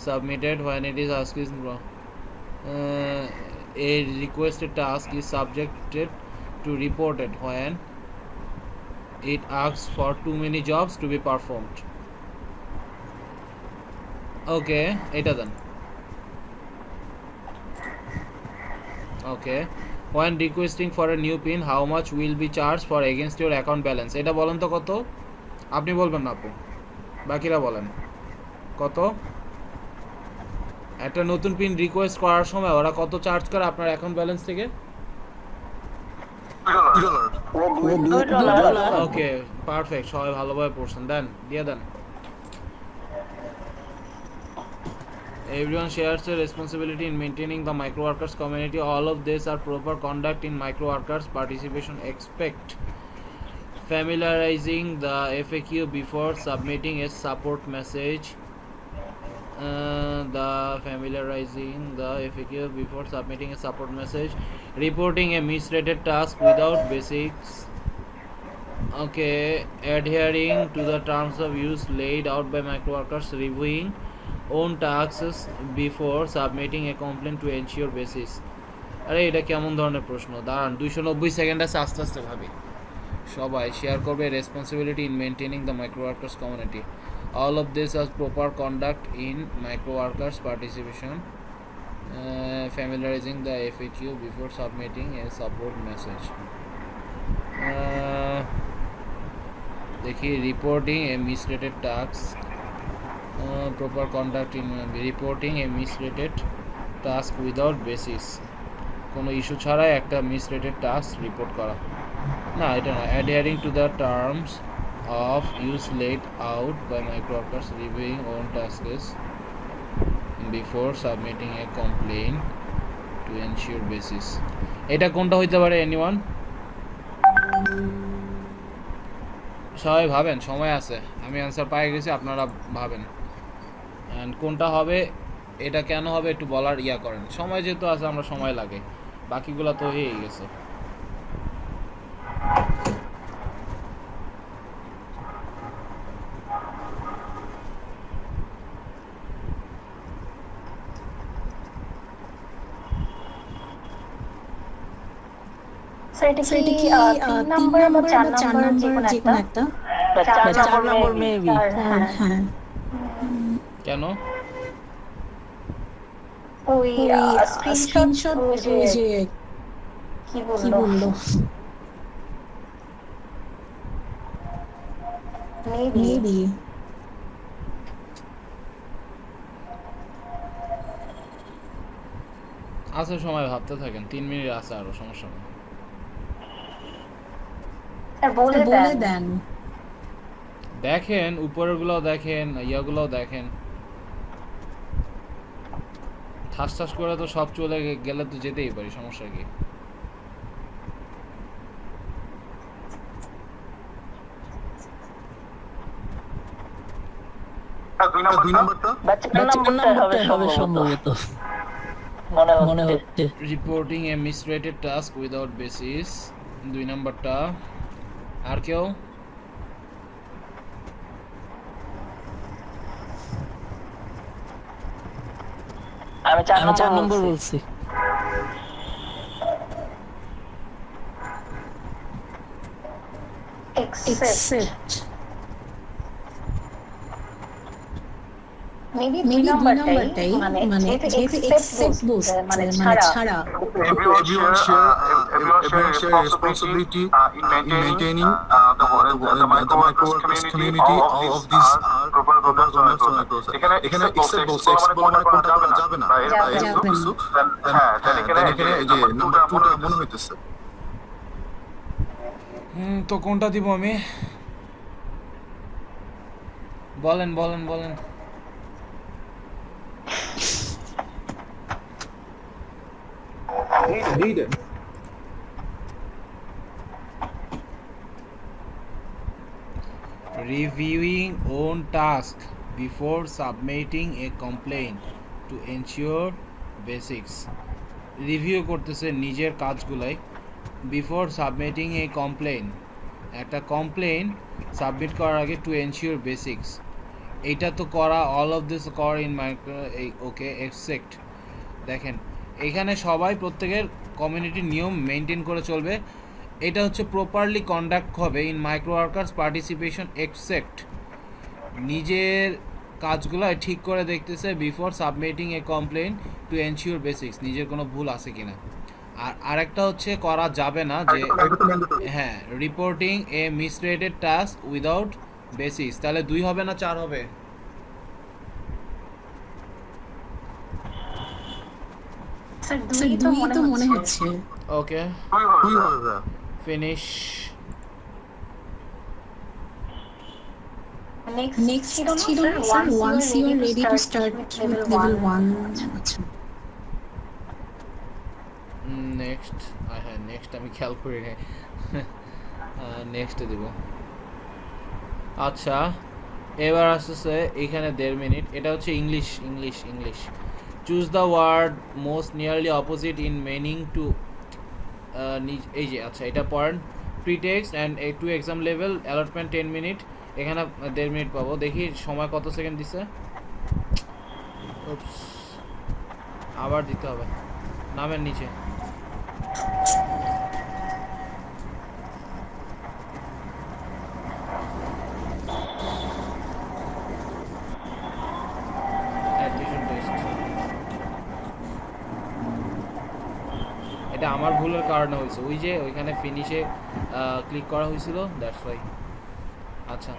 submitted, when it is asking a requested task is subjected to reported when it asks for too many jobs to be performed. ওকে, এটা দেন। ওকে, when requesting for a new pin how much will be charged for against your account balance এটা বলেন তো কত আপনি বলবেন না আপু বাকিরা বলেন কত একটা নতুন পিন রিকোয়েস্ট করার সময় ওরা কত চার্জ করে আপনার অ্যাকাউন্ট ব্যালেন্স থেকে $2 ওকে পারফেক্ট সবাই ভালোভাবে পড়ছেন দেন দিয়ে দেন Everyone shares a responsibility in maintaining the micro workers community. All of this are proper conduct in micro workers participation. Expect familiarizing the FAQ before submitting a support message. Familiarizing the FAQ before submitting a support message. Reporting a misrated task without basics. Okay, adhering to the terms of use laid out by micro workers. Reviewing own tasks before submitting a complaint to ensure basis. আরে এটা কেমন ধরনের প্রশ্ন দাঁড়ান 290 second আছে আস্তে আস্তে ভাবি সবাই শেয়ার করবে responsibility in maintaining the micro workers community all of this as proper conduct in micro workers participation familiarizing the FAQ before submitting a support message देखिए reporting a misrated task proper conduct in reporting a misrated task without basis কোনো issue ছাড়াই একটা misrated task report করা না এটা না adhering to the terms of use laid out by micro workers reviewing own tasks before submitting a complaint to ensure basis এটা কোনটা হইতে পারে এনিওয়ান সবাই ভাবেন সময় আছে আমি অ্যানসার পাই গেছি আপনারা ভাবেন এন্ড কোনটা হবে এটা কেন হবে একটু বলার ইয়া করেন সময় যেহেতু আছে আমরা সময় লাগে বাকিগুলো তো হয়েই গেছে সেটা কি 3 নাম্বার বা 4 নাম্বার যে কোনো একটা 4 নম্বর মেবি হ্যাঁ কেন ওই স্ক্রিনশট যে কি বললো মেবি আছে সময় ভাবতে থাকেন 3 মিনিট আছে আরো সমস্যা নেই বলে দেন দেখেন উপরেরগুলো দেখেন ইয়াগুলো দেখেন ঠাস ঠাস করে তো সব চলে গেলে তো যেতেই পারি সমস্যা কি দুই নাম্বারটা হবে সম্ভবত মনে হচ্ছে রিপোর্টিং এ মিসরেটেড টাস্ক উইদাউট বেসিস 2 নাম্বারটা আর কেউ আমি 4 নম্বর বলছি accept মেবি 2 নাম্বারটাই মানে যেহেতু accept বলছে মানে ছাড়া everyone share responsibility in maintaining the micro workers community. All of these are proper conduct on micro এখানে accept বলছে accept বলা মানে কোনটা যাবে না হ্যাঁ এখানে এই যে নাম্বার 2টা মনে হইতেছে তো কোনটা দিব আমি বলেন read it reviewing own task before submitting a complaint to ensure basics review করতেছে নিজের কাজগুলাই বিফোর সাবমিটিং এ কমপ্লেইন একটা কমপ্লেইন সাবমিট করার আগে টু এনশিওর বেসিক্স এইটা তো করা অল অফ দিস কর ইন মাইক্রো ওকে এক্সেপ্ট দেখেন এখানে সবাই প্রত্যেকের কমিউনিটির নিয়ম মেনটেন করে চলবে এটা হচ্ছে প্রপারলি কন্ডাক্ট হবে in micro workers participation except নিজের কাজগুলো ঠিক করে দেখতেছে before submitting A complain to ensure basics নিজের কোনো ভুল আছে কিনা আর আরেকটা হচ্ছে করা যাবে না যে এটা তো ম্যান্ডেটরি। হ্যাঁ রিপোর্টিং এ মিসরেটেড টাস্ক উইদাউট বেসিস, তাহলে 2 হবে না 4 হবে? স্যার 2ই তো মনে হচ্ছে। ওকে দুই হবে ভাইয়া। ফিনিশ। নেক্সট ছিল না sir once you are ready to start with level 1। আচ্ছা নেক্সট হ্যাঁ নেক্সট আমি খেয়াল করি নাই, নেক্সটে দিব। আচ্ছা এবার আসতেছে এখানে 1.5 মিনিট, এটা হচ্ছে English English English. Choose the word most nearly opposite in meaning to, এই যে আচ্ছা এটা point pretext and to exam level allotment 10 minute, এখানে 1.5 মিনিট পাবো। দেখি সময় কত সেকেন্ড দিছে, Oops, আবার দিতে হবে, নামের নিচে অ্যাডমিশন টেস্ট। এটা আমার ভুলের কারণে হয়েছে, ওই যে ওইখানে ফিনিশে ক্লিক করা হয়েছিল, দ্যাটস ওয়াই। আচ্ছা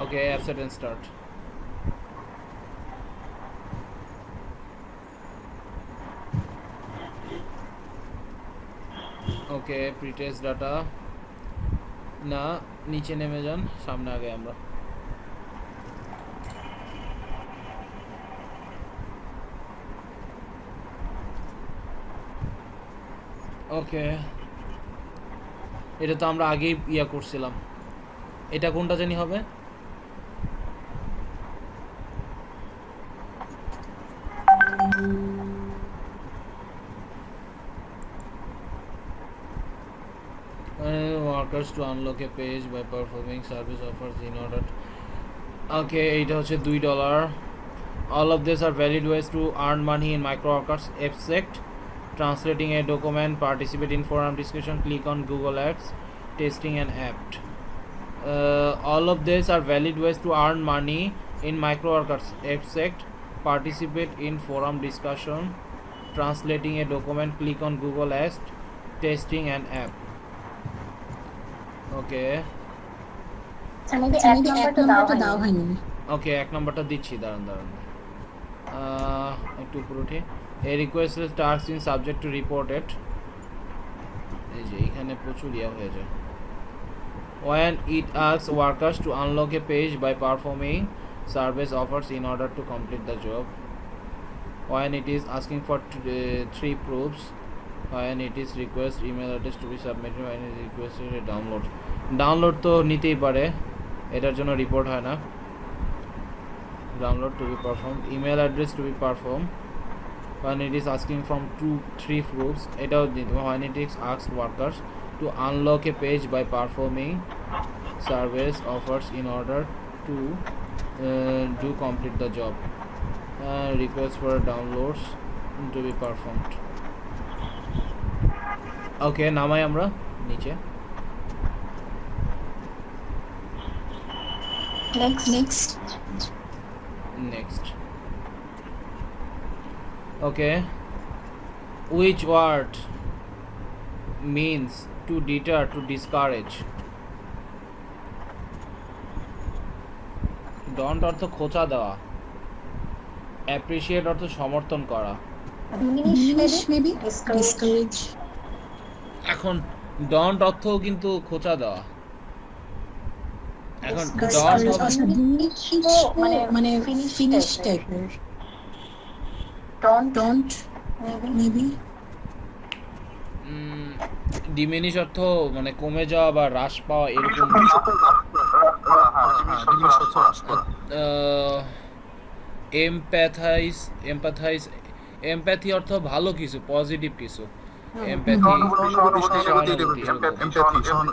ওকে অ্যাবসেন্ট স্টার্ট। ওকে প্রিটেস্ট ডাটা না, নিচে নেমে যান, সামনে আগে আমরা। ওকে এটা তো আমরা আগেই ইয়া করছিলাম, এটা কোনটা জানি হবে? Workers to unlock a page by performing service offers in order to... Okay, এটা হচ্ছে $2. All of these are valid ways to earn money in micro workers abstract. Translating a document, participate in forum discussion, click on Google Ads, testing an app. All of these are valid ways to earn money in micro workers abstract. Participate in forum discussion, translating a document, click on Google Ads, testing an app. ওকে এক নাম্বারটা দাও হয়নি। ওকে 1 নাম্বারটা দিচ্ছি, দাঁড়ান দাঁড়ান একটু উপরে উঠে। A requested task in subject to reported, এই যে এখানে প্রচুর ইয়া হয়ে যায়। when it asks workers to unlock a page by performing service offers in order to complete the job, when it is asking for 3 proofs, when it is request email address to be submitted, when it is requested a download তো নিতেই পারে, এটার জন্য report হয় না। Download to be perform, email address to be perform, when it is asking from 2-3 proofs, এটাও দিতে হবে। when it is asked workers to unlock a page by performing service offers in order to do complete the job, request for downloads to be performed. ওকে নামাই আমরা নিচে। Next okay which word means to deter, to discourage? don't অর্থ খোঁচা দেওয়া, appreciate অর্থ সমর্থন করা, Diminish maybe discourage। এখন don't অর্থও কিন্তু খোঁচা দেওয়া, এখন Discourage don't আচ্ছা diminish মানে ফিনিশ টাইপের। don't maybe ডিমিনিশ অর্থ মানে কমে যাওয়া বা হ্রাস পাওয়া এরকম। এমপ্যাথি অর্থ ভালো কিছু, পজিটিভ কিছু। এমপ্যাথি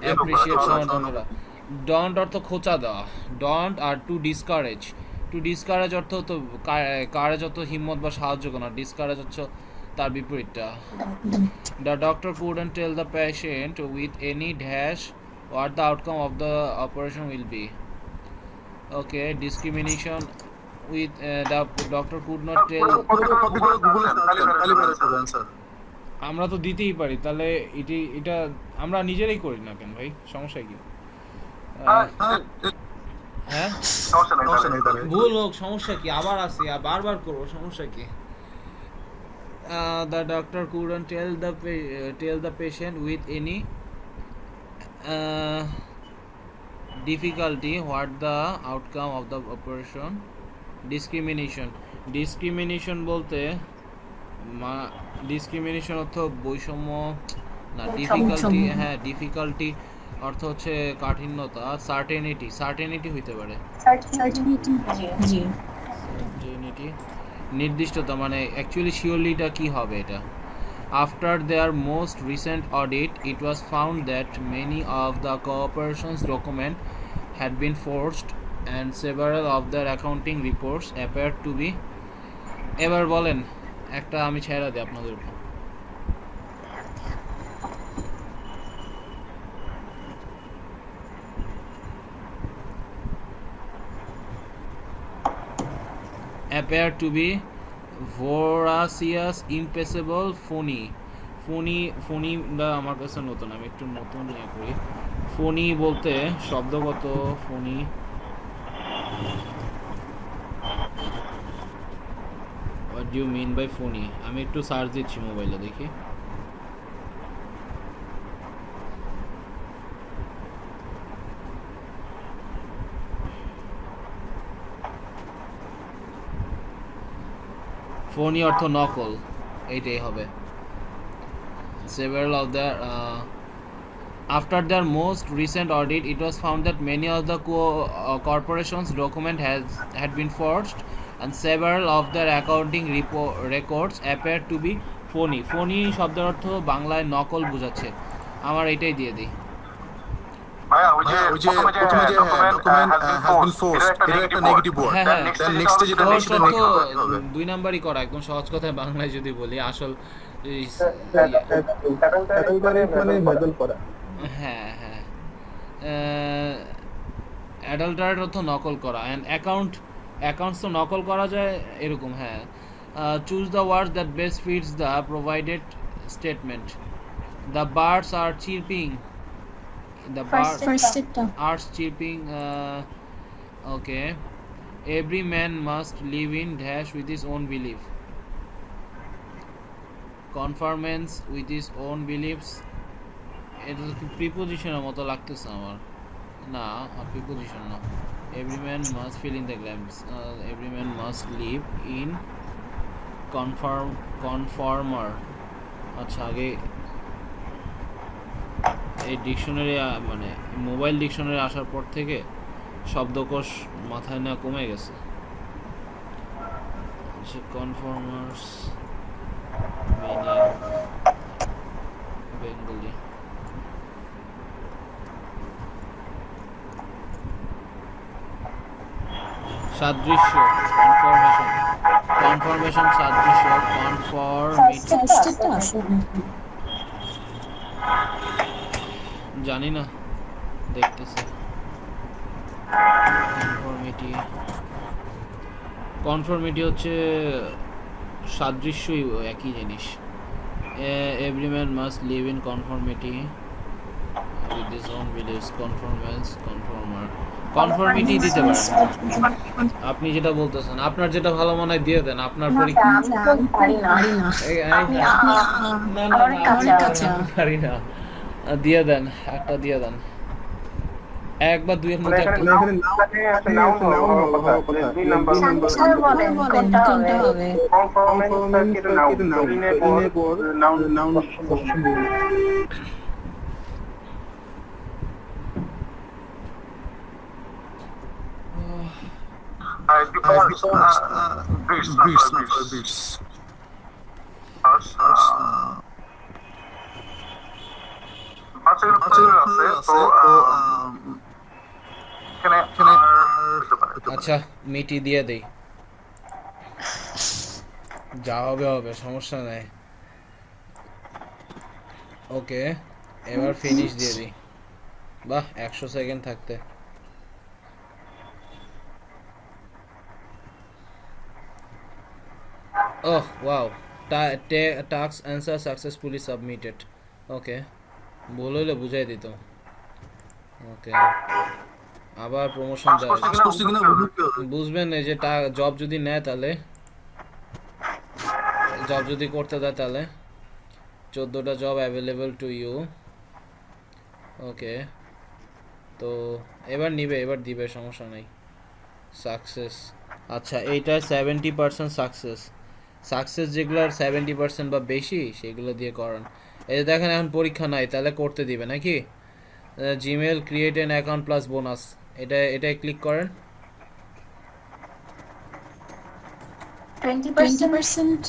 অ্যাপ্রিশিয়েট সমর্থন করা। ডন্ট অর্থ খোঁচা দেওয়া, ডন্ট। আর টু ডিসকারেজ, টু ডিসকারেজ অর্থ তো কারেজ অর্থ হিম্মত বা সাহায্য করা, ডিসকারেজ হচ্ছে তার বিপরীতটা। The doctor couldn't tell the patient with any dash what the outcome of the operation will be. Okay, discrimination with the doctor could not tell. আমরা তো দিতেই পারি, তাহলে এটা আমরা নিজেরাই করি না কেন ভাই, সমস্যা কি? হ্যাঁ ভুল হোক সমস্যা কি, আবার আসি বারবার করবো, সমস্যা কি? The doctor couldn't tell the patient with any difficulty what the outcome of the operation. Discrimination বলতে ডিসক্রিমিনেশন অর্থ বৈষম্য না, ডিফিকাল্টি, হ্যাঁ ডিফিকাল্টি অর্থ হচ্ছে কাঠিন্যতা, সার্টেনিটি হইতে পারে, জি সার্টেনিটি নির্দিষ্টতা, মানে অ্যাকচুয়ালি শিওরলিটা কি হবে এটা। After their most recent audit, it was found that many of the corporation's documents had been forged and several of their accounting reports appeared to be. এবার বলেন একটা, আমি ছেড়ে দিই আপনাদের উপর। appear to be voracious, impassable, phony দা আমার কাছে নতুন, আমি একটু নতুন ইয়ে করি। ফোনি বলতে শব্দগত ফোনি, what do you mean by phony? আমি একটু সার্চ দিচ্ছি মোবাইলে, দেখি। ফোনি অর্থ নকল, এইটাই হবে। Several of their after their most recent audit, it was found that many of the corporation's document had been forged and several of their accounting records appeared to be phony. Phony শব্দের অর্থ বাংলায় নকল বোঝাচ্ছে, আমার এটাই দিয়ে দিই। দুই নাম্বারই করা, একদম সহজ কথায় বাংলায় যদি বলি, আসল হ্যাঁ হ্যাঁ অ্যাডাল্টারেট অর্থ নকল করা, অ্যান্ড অ্যাকাউন্টস তো নকল করা যায় এরকম, হ্যাঁ। Choose the words that best fits the provided statement. The birds are chirping, the birds are chirping, okay. Every man must live in dash with his own belief, conformance with his own beliefs. এটা কি প্রিপোজিশনের মতো লাগতেছে আমার, না preposition না। Every man must fill in the blanks, every man must live in conformer। আচ্ছা, আগে এই ডিকশনারি মানে মোবাইল ডিকশনারি আসার পর থেকে শব্দকোষ মাথায় না কমে গেছে। কনফর্মার্স বেঙ্গলি, সাদৃশ্য, কনফরমেশন সাদৃশ্য, কনফর্মিটি, জানি না, দেখতেছি। কনফর্মিটি হচ্ছে সাদৃশ্যই, একই জিনিস। Every man must live in conformity with his own beliefs, conformance, conformer, conformity দিতে পারেন। আপনি যেটা বলতেছেন, আপনার যেটা ভালো মনে হয় দিয়ে দেন, আপনার পরীক্ষা পারি না, দিয়ে দেন, একটা দিয়ে দেন, এক বা দুইয়ের মধ্যে একটা। আচ্ছা, মিটি দিয়ে দেই, যা হবে হবে, সমস্যা নাই। ওকে, এবার ফিনিশ দিয়ে দিই। বাহ, 100 সেকেন্ড থাকতে। Oh wow, task answer successfully submitted. Okay, ভুল হইলে বুঝাই দিত। ওকে, আবার প্রমোশন পাস দেয়। করছি কিনা বুঝতে হবে। বুঝবেন এই যে জব যদি নেয় তাহলে, জব যদি করতে দেয় তাহলে 14টা জব অ্যাভেলেবল টু ইউ। ওকে, তো এবার নিবে, এবার দিবে, সমস্যা নাই। সাকসেস, আচ্ছা এইটা 70% সাকসেস। সাকসেস যেগুলোর 70% বা বেশি সেগুলো দিয়ে করান। এই যে দেখেন এখন পরীক্ষা নাই, তাহলে করতে দিবে নাকি? Gmail create an account plus bonus, এটাই ক্লিক করেন। 20%.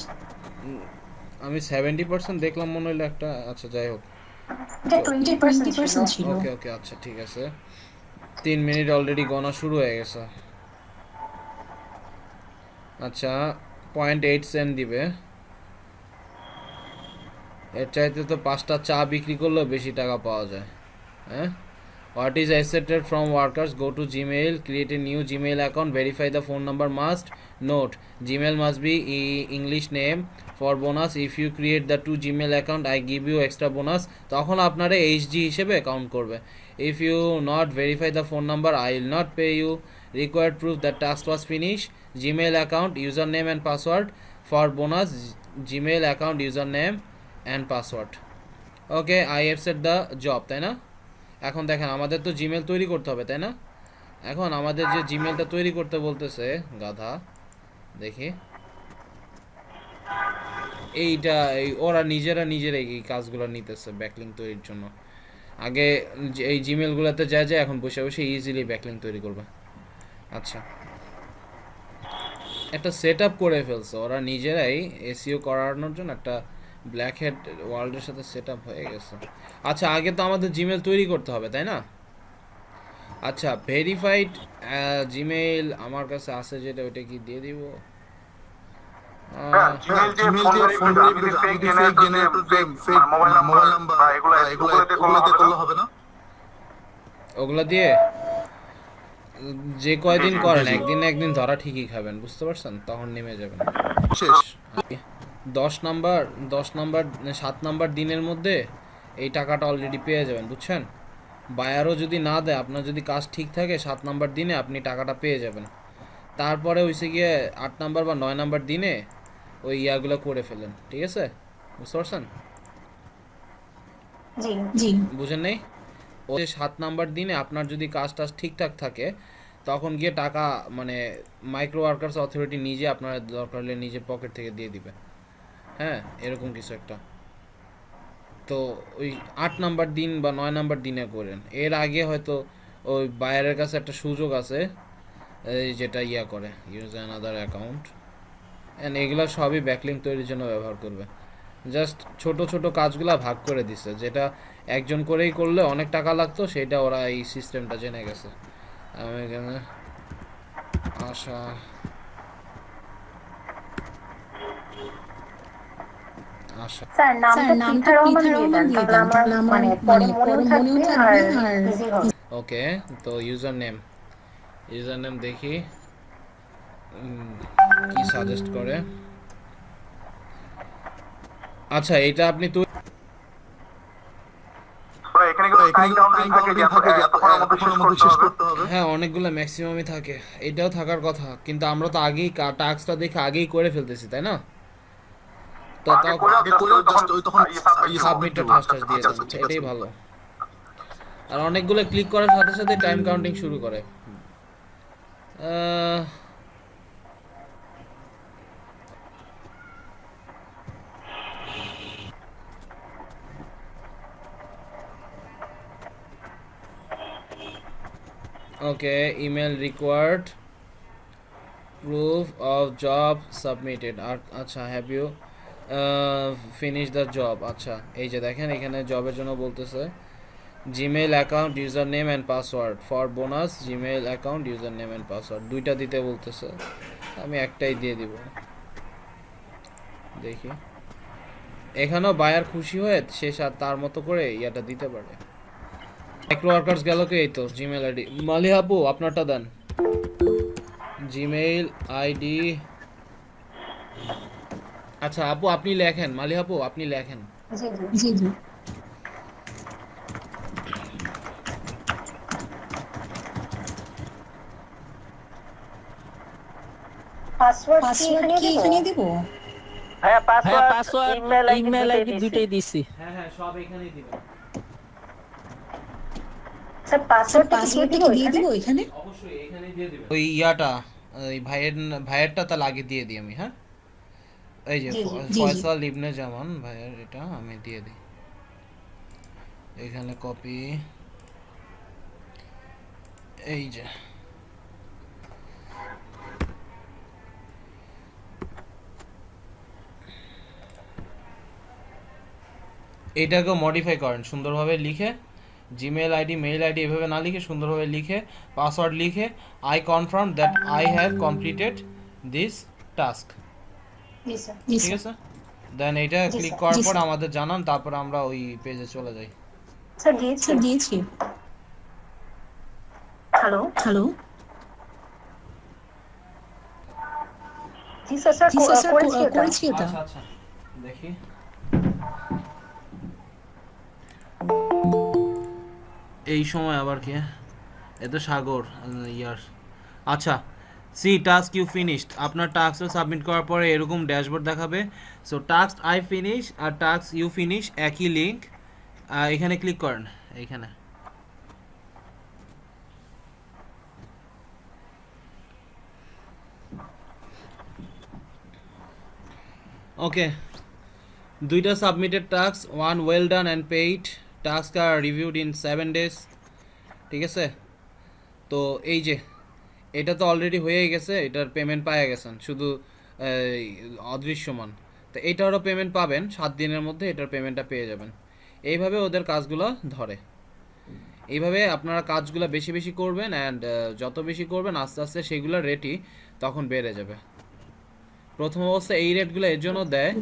আমি 70% দেখলাম মনে হলো একটা, আচ্ছা যাই হোক। এটা 20% ছিল। ওকে ওকে, আচ্ছা ঠিক আছে। 3 মিনিট অলরেডি গণা শুরু হয়ে গেছে। আচ্ছা 0.8 সেন্ট দিবে। এর চাইতে তো 5টা চা বিক্রি করলেও বেশি টাকা পাওয়া যায়। হ্যাঁ, what is accepted from workers, go to Gmail, create a new Gmail account, verify the phone number must. Note, Gmail must be English name. For bonus, if you create the 2 Gmail account, I give you extra bonus. তখন আপনারে HG হিসেবে count করবে। If you not verify the phone number, I will not pay you. Required proof that task was finished. Gmail account, username and password. For bonus, Gmail account, username and password. Okay, I accept the job, তাই না? এখন দেখেন আমাদের তো Gmail তৈরি করতে হবে, তাই না? এখন আমাদের যে জিমেলটা তৈরি করতে বলতেছে গাধা, দেখি এইটা ওরা নিজেরা এই কাজগুলো নিতেছে ব্যাকলিং তৈরির জন্য। আগে এই জিমেলগুলোতে যায় এখন বসে বসে ইজিলি ব্যাকলিং তৈরি করবে। আচ্ছা, একটা সেট আপ করে ফেলছে ওরা নিজেরাই, এসইও করানোর জন্য একটা ব্ল্যাক হেড ওয়ার্ল্ডের সাথে সেট আপ হয়ে গেছে। আচ্ছা আগে তো আমাদের জিমেল তৈরি করতে হবে, তাই না? আচ্ছা ভেরিফাইড জিমেইল আমার কাছে আছে যেটা, ওইটা কি দিয়ে দিব? জিমেল যে phone verify, fake generator, fake mobile number এগুলোতে করলে হবে না? ওগুলা দিয়ে যে কয়দিন করেন একদিন না একদিন ধরা ঠিকই খাবেন, বুঝতে পারছেন? তখন নেমে যাবেন। শেষ 10 নাম্বার 7 নাম্বার দিনের মধ্যে এই টাকাটা অলরেডি পেয়ে যাবেন, বুঝছেন? বায়ারও যদি না দেয়, আপনার যদি কাজ ঠিক থাকে 7 নাম্বার দিনে আপনি টাকাটা পেয়ে যাবেন। তারপরে হইছে গিয়ে 8 নাম্বার বা 9 নাম্বার দিনে ওই ইয়াগুলো করে ফেলেন, ঠিক আছে? বুঝতে পারছেন? জি। বুঝেন নাই? ওই 7 নাম্বার দিনে আপনার যদি কাজটা ঠিকঠাক থাকে তখন গিয়ে টাকা মানে মাইক্রো ওয়ার্কার্স অথরিটি নিজে আপনার দরকার হলে নিজে পকেট থেকে দিয়ে দিবে। হ্যাঁ, এরকম কিছু একটা। তো ওই 8 নাম্বার দিন বা 9 নাম্বার দিনে করেন। এর আগে হয়তো ওই বায়ারের কাছে একটা সুযোগ আছে, এই যেটা ইয়া করে ইউজ অ্যানাদার অ্যাকাউন্ট, অ্যান্ড এগুলো সবই ব্যাকলিং তৈরির জন্য ব্যবহার করবে। জাস্ট ছোট ছোট কাজগুলা ভাগ করে দিছে, যেটা একজন করেই করলে অনেক টাকা লাগতো, সেটা ওরা এই সিস্টেমটা জেনে গেছে। আমি এখানে আশা স্যার নামটা পৃথা রহমান দিয়ে দেন, তাহলে আমার মানে পরে মনেও থাকবে আর ইজি হবে। ওকে, তো ইউজার নেম দেখি কি সাজেস্ট করে। আচ্ছা এটা আপনি তো এখানে টাইম কাউন্টিং থাকে যে এতক্ষণের মধ্যে শেষ করতে হবে। হ্যাঁ, অনেকগুলো ম্যাক্সিমামই থাকে, এটাও থাকার কথা, কিন্তু আমরা তো আগেই টাস্কটা দেখে আগেই করে ফেলতেছি, তাই না? তো সাবমিটটা ফার্স্ট দিয়ে দেন, এটাই ভালো। আর অনেকগুলো ক্লিক করার সাথে সাথে টাইম কাউন্টিং শুরু করে। Okay, email required, proof of job submitted. আচ্ছা, have you finished the job? আচ্ছা এই যে দেখেন এখানে জবের জন্য বলতেছে Gmail account, user name and password. For bonus Gmail account, user name and password দুইটা দিতে বলতেছে, আমি একটাই দিয়ে দিব। দেখি এখানেও বায়ার খুশি হয়ে সে তার মতো করে ইয়াটা দিতে পারে। মাইক্রো ওয়ার্কার্স গেল কি? এই তো জিমেইল আইডি। মালি আপু আপনারটা দেন। জিমেইল আইডি আচ্ছা আপু আপনি লেখেন, মালি আপু আপনি লেখেন। জি জি জি পাসওয়ার্ড কি এখানে দিব? হ্যাঁ password password email ID email দুইটাই আইডি দিছি। দুইটাই দিছি। হ্যাঁ হ্যাঁ সব এখানেই দিবেন। স্যার পাসওয়ার্ডটা কি দিয়ে দিব এখানে? অবশ্যই এখানেই দিয়ে দিবেন। ওই ইয়াটা ওই ভাইয়েরটা তাহলে আগে দিয়ে দিই আমি, হ্যাঁ এই যে জি জি ফয়সাল ইবনে জামান ভাইয়ের এটা আমি দিয়ে দিই এখানে কপি, এই যে এটাকে মডিফাই করেন সুন্দরভাবে লিখে, জিমেল আইডি মেইল আইডি এভাবে না লিখে সুন্দরভাবে লিখে পাসওয়ার্ড লিখে I confirm that I have completed this task. G sir ঠিক আছে, দেন এইটা জি ক্লিক স্যার, করার জি পর স্যার। আমাদের জানান, তারপর আমরা ওই পেজে চলে যাই। স্যার দিয়েছি। হ্যালো জি স্যার করেছি এটা। আচ্ছা আচ্ছা দেখি এই সময় আবার কি এ তো সাগর ইয়ার। আচ্ছা সি টাস্ক ইউ ফিনিশড, আপনার টাস্কটা সাবমিট করার পরে এরকম ড্যাশবোর্ড দেখাবে। সো টাস্ক আই ফিনিশ আর টাস্ক ইউ ফিনিশ একই লিঙ্ক, এখানে ক্লিক করেন এইখানে। ওকে দুইটা submitted task, one well done and paid, task are reviewed in 7 days। ঠিক আছে, তো এই যে এটা তো অলরেডি হয়েই গেছে, এটার পেমেন্ট পাওয়া গেছেন, শুধু অদৃশ্যমান। তো এটারও পেমেন্ট পাবেন 7 দিনের মধ্যে, এটার পেমেন্টটা পেয়ে যাবেন। এইভাবে ওদের কাজগুলো ধরে, এইভাবে আপনারা কাজগুলো বেশি বেশি করবেন অ্যান্ড যত বেশি করবেন আস্তে আস্তে সেগুলোর রেটই তখন বেড়ে যাবে। প্রথম অবস্থায় এই রেটগুলো এর জন্য দেয়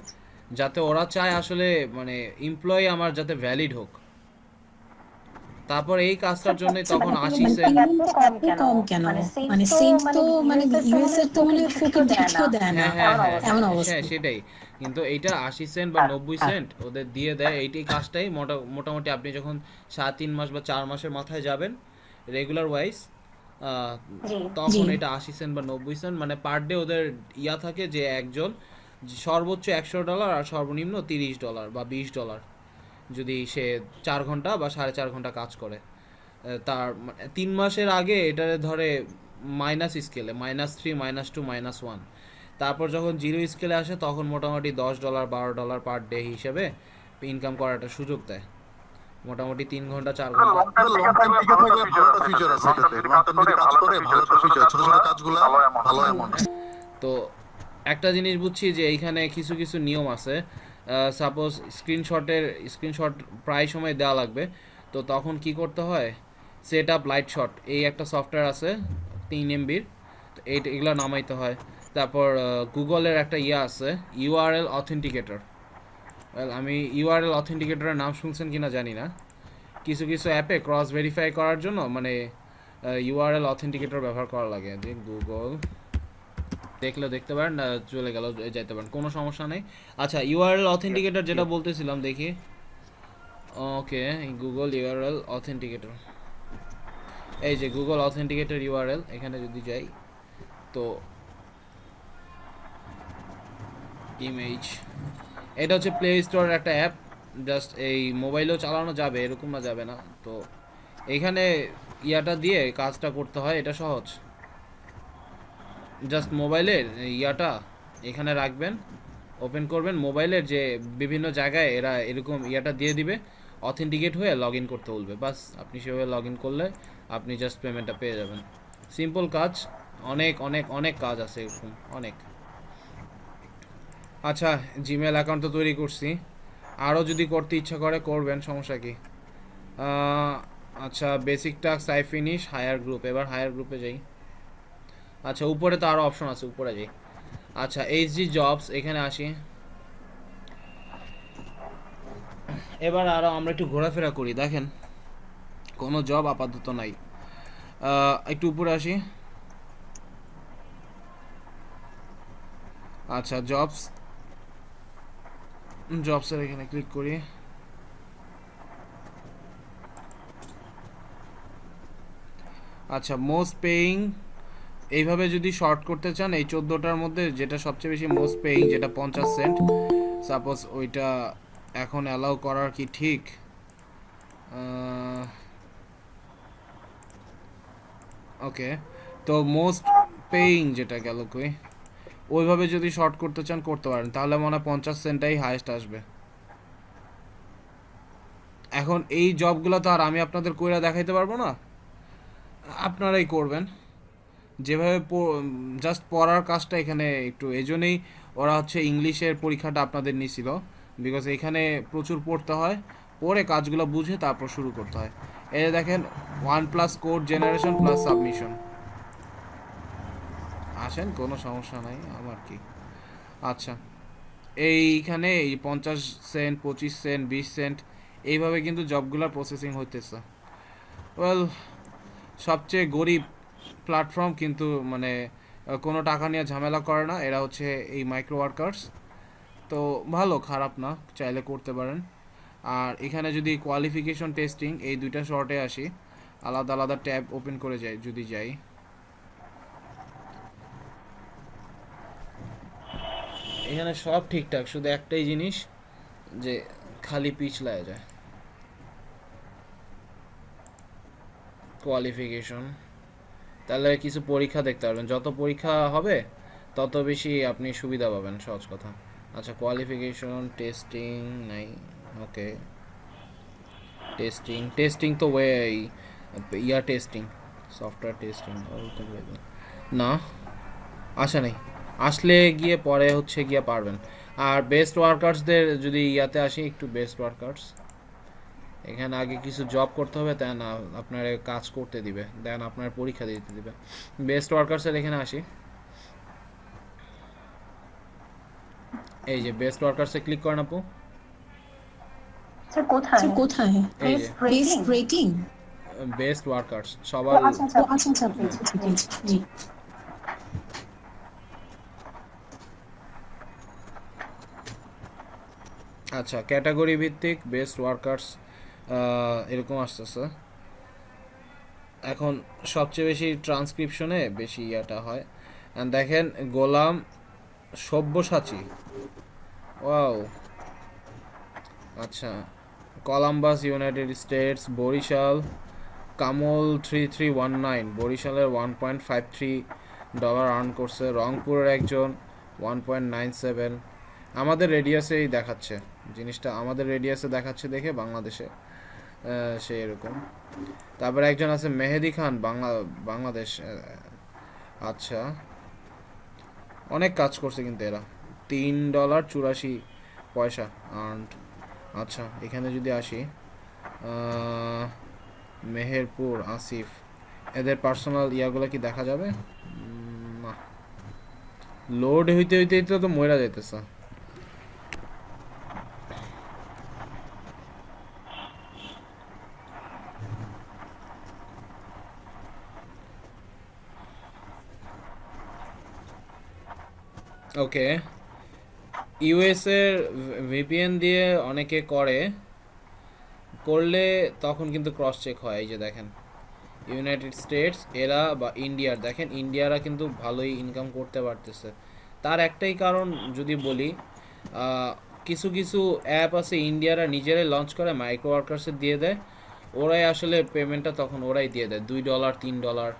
যাতে ওরা চায় আসলে মানে এমপ্লয়ি আমার যাতে ভ্যালিড হোক। তারপর এই কাজটার জন্য তখন 80 সেন্ট। কম কেন? মানে সেন্ট তো মানে ইউএস এর তো মানে ফকির দেখিও দেয় না এমন অবস্থা। হ্যাঁ সেটাই, কিন্তু এইটা 80 সেন্ট বা 90 সেন্ট ওদের দিয়ে দেয়। এইটাই কাজটাই মোটামুটি আপনি যখন 3 মাস বা 4 মাসের মাথায় যাবেন রেগুলার ওয়াইজ, তখন এটা 80 সেন্ট বা 90 সেন্ট মানে পার ডে ওদের ইয়া থাকে যে একজন সর্বোচ্চ $100 আর সর্বনিম্ন $30 বা $20 যদি সে 4 ঘন্টা বা 4.5 ঘন্টা কাজ করে। তার 3 মাসের আগে এটা ধরে মাইনাস স্কেলে -3 -2 -1, তারপর যখন জিরো স্কেলে আসে তখন মোটামুটি $10 $12 পার ডে হিসেবে ইনকাম করার একটা সুযোগ দেয়। মোটামুটি 3 ঘন্টা 4 ঘন্টা। লং টাইম টিকে থাকলে ভালো একটা ফিচার আছে এটাতে। লং টাইম যদি কাজ করে ভালো একটা ফিচার, ছোট ছোট কাজগুলো ভালো অ্যামাউন্ট। তো একটা জিনিস বুঝছি যে এইখানে কিছু কিছু নিয়ম আছে। সাপোজ স্ক্রিনশট প্রায় সময় দেওয়া লাগবে, তো তখন কি করতে হয়, সেট আপ লাইট শট এই একটা সফটওয়্যার আছে 3 MB, তো এগুলো নামাইতে হয়। তারপর গুগলের একটা ইয়ে আছে ইউআরএল অথেন্টিকেটর। আমি ইউআরএল অথেন্টিকেটরের নাম শুনছেন কিনা জানি না, কিছু কিছু অ্যাপে ক্রস ভেরিফাই করার জন্য মানে ইউআরএল অথেন্টিকেটর ব্যবহার করা লাগে। যে গুগল দেখলে দেখতে পারেন, চলে গেল যাইতে পারেন, কোনো সমস্যা নেই। আচ্ছা ইউআরএল অথেন্টিকেটর যেটা বলতেছিলাম দেখি, ওকে গুগল ইউআরএল অথেন্টিকেটর, এই যে গুগল অথেন্টিকেটর ইউআরএল, এখানে যদি যাই তো ইমেজ, এটা হচ্ছে প্লে স্টোরের একটা অ্যাপ, জাস্ট এই মোবাইলেও চালানো যাবে এরকম না যাবে না। তো এইখানে ইয়াটা দিয়ে কাজটা করতে হয়, এটা সহজ। জাস্ট মোবাইলের ইয়াটা এখানে রাখবেন, ওপেন করবেন মোবাইলের, যে বিভিন্ন জায়গায় এরা এরকম ইয়াটা দিয়ে দিবে, অথেন্টিকেট হয়ে লগ ইন করতে বলবে, বাস আপনি সেভাবে লগ ইন করলে আপনি জাস্ট পেমেন্টটা পেয়ে যাবেন। সিম্পল কাজ, অনেক অনেক অনেক কাজ আছে এরকম অনেক। আচ্ছা জিমেল অ্যাকাউন্ট তো তৈরি করছি, আরও যদি করতে ইচ্ছা করে করবেন, সমস্যা কি। আচ্ছা basic task I finish, higher group, এবার হায়ার গ্রুপে যাই। আচ্ছা উপরে তো আরও অপশন আছে, উপরে যাই। আচ্ছা এইচডি জবস, এখানে আসি। এবার আরও আমরা একটু ঘোরাফেরা করি, দেখেন কোনো জব আপাতত নাই। একটু উপরে আসি। আচ্ছা জবস, জবসের এখানে ক্লিক করি। আচ্ছা, মোস্ট পেইং, এইভাবে যদি শর্ট করতে চান এই 14টার মধ্যে যেটা সবচেয়ে বেশি মোস্ট পেইং, যেটা 50 সেন্ট, সাপোজ ওইটা এখন অ্যালাউ করার কি ঠিক? ওকে, তো মোস্ট পেইং যেটা গেল কই, ওইভাবে যদি শর্ট করতে চান করতে পারেন, তাহলে মনে হয় 50 সেন্টটাই হাইয়েস্ট আসবে। এখন এই জবগুলো তো আর আমি আপনাদের কইরা দেখাইতে পারবো না, আপনারাই করবেন যেভাবে জাস্ট পড়ার কাজটা এখানে একটু, এজন্যই ওরা হচ্ছে ইংলিশের পরীক্ষাটা আপনাদের নিছিল, বিকজ এখানে প্রচুর পড়তে হয়, পড়ে কাজগুলো বুঝে তারপর শুরু করতে হয়। এই দেখেন 1+ কোড জেনারেশন প্লাস সাবমিশন। আসেন, কোনো সমস্যা নাই আমার কি। আচ্ছা, এইখানে এই 50 সেন্ট, 25 সেন্ট, 20 সেন্ট এইভাবে কিন্তু জবগুলোর প্রসেসিং হইতেছে। ওয়েল, সবচেয়ে গরিব প্ল্যাটফর্ম, কিন্তু মানে কোনো টাকা নিয়ে ঝামেলা করে না এরা, হচ্ছে এই মাইক্রো ওয়ার্কার্স। তো ভালো, খারাপ না, চাইলে করতে পারেন। আর এখানে যদি কোয়ালিফিকেশন টেস্টিং, এই দুইটা শর্টে আসি, আলাদা আলাদা ট্যাব ওপেন করে যাই, যদি যাই, এখানে সব ঠিকঠাক, শুধু একটাই জিনিস যে খালি পিছলায় যায়। কোয়ালিফিকেশন, তাহলে কিছু পরীক্ষা দেখতে পারবেন, যত পরীক্ষা হবে তত বেশি আপনি সুবিধা পাবেন, সহজ কথা। আচ্ছা, কোয়ালিফিকেশন টেস্টিং নাই, ওকে, টেস্টিং তো ইয়ার টেস্টিং, সফটওয়্যার টেস্টিং না, আসে নাই, আসলে গিয়ে পরে হচ্ছে গিয়ে পারবেন। আর বেস্ট ওয়ার্কার্সদের যদি ইয়াতে আসি একটু, বেস্ট ওয়ার্কার্স এখানে আগে কিছু জব করতে হবে, দেন আপনার কাজ করতে দিবে, দেন আপনার পরীক্ষা দিতে দিবে। বেস্ট ওয়ার্কার্সের এখানে আসি, এই যে বেস্ট ওয়ার্কার্সে ক্লিক করেন আপু। স্যার কোথায়? এই যে বেস্ট রেটিং, বেস্ট ওয়ার্কার্স সবার। আচ্ছা আচ্ছা, জি। আচ্ছা, ক্যাটাগরি ভিত্তিক বেস্ট ওয়ার্কার্স এরকম আসতেছে। এখন সবচেয়ে বেশি ট্রান্সক্রিপশনে বেশি ইয়াটা হয়। অ্যান্ড দেখেন, গোলাম সব্যসাচী, ওয়াও, আচ্ছা, কলাম্বাস ইউনাইটেড স্টেটস, বরিশাল, কামল 3319 বরিশালের $1.53 আর্ন করছে, রংপুরের একজন 1.97। আমাদের রেডিয়াসেই দেখাচ্ছে জিনিসটা, আমাদের রেডিয়াসে দেখাচ্ছে দেখে বাংলাদেশে সে এরকম। তারপরে একজন আছে মেহেদি খান, বাংলাদেশ। আচ্ছা, অনেক কাজ করছে কিন্তু এরা, $3.84 আর্নড। আচ্ছা, এখানে যদি আসি, মেহেরপুর, আসিফ, এদের পার্সোনাল ইয়াগুলো কি দেখা যাবে? না, লোড হইতে হইতে তো মইরা যাইতেছে। ওকে, ইউএস এর ভিপিএন দিয়ে অনেকে করলে তখন কিন্তু ক্রস চেক হয়। এই যে দেখেন, ইউনাইটেড স্টেটস এরা বা ইন্ডিয়ার, দেখেন ইন্ডিয়ারা কিন্তু ভালোই ইনকাম করতে পারতেছে। তার একটাই কারণ যদি বলি, কিছু কিছু অ্যাপ আছে ইন্ডিয়ারা নিজেরাই লঞ্চ করে, মাইক্রো ওয়ার্কার্সে দিয়ে দেয়, ওরাই আসলে পেমেন্টটা তখন ওরাই দিয়ে দেয়, $2, $3।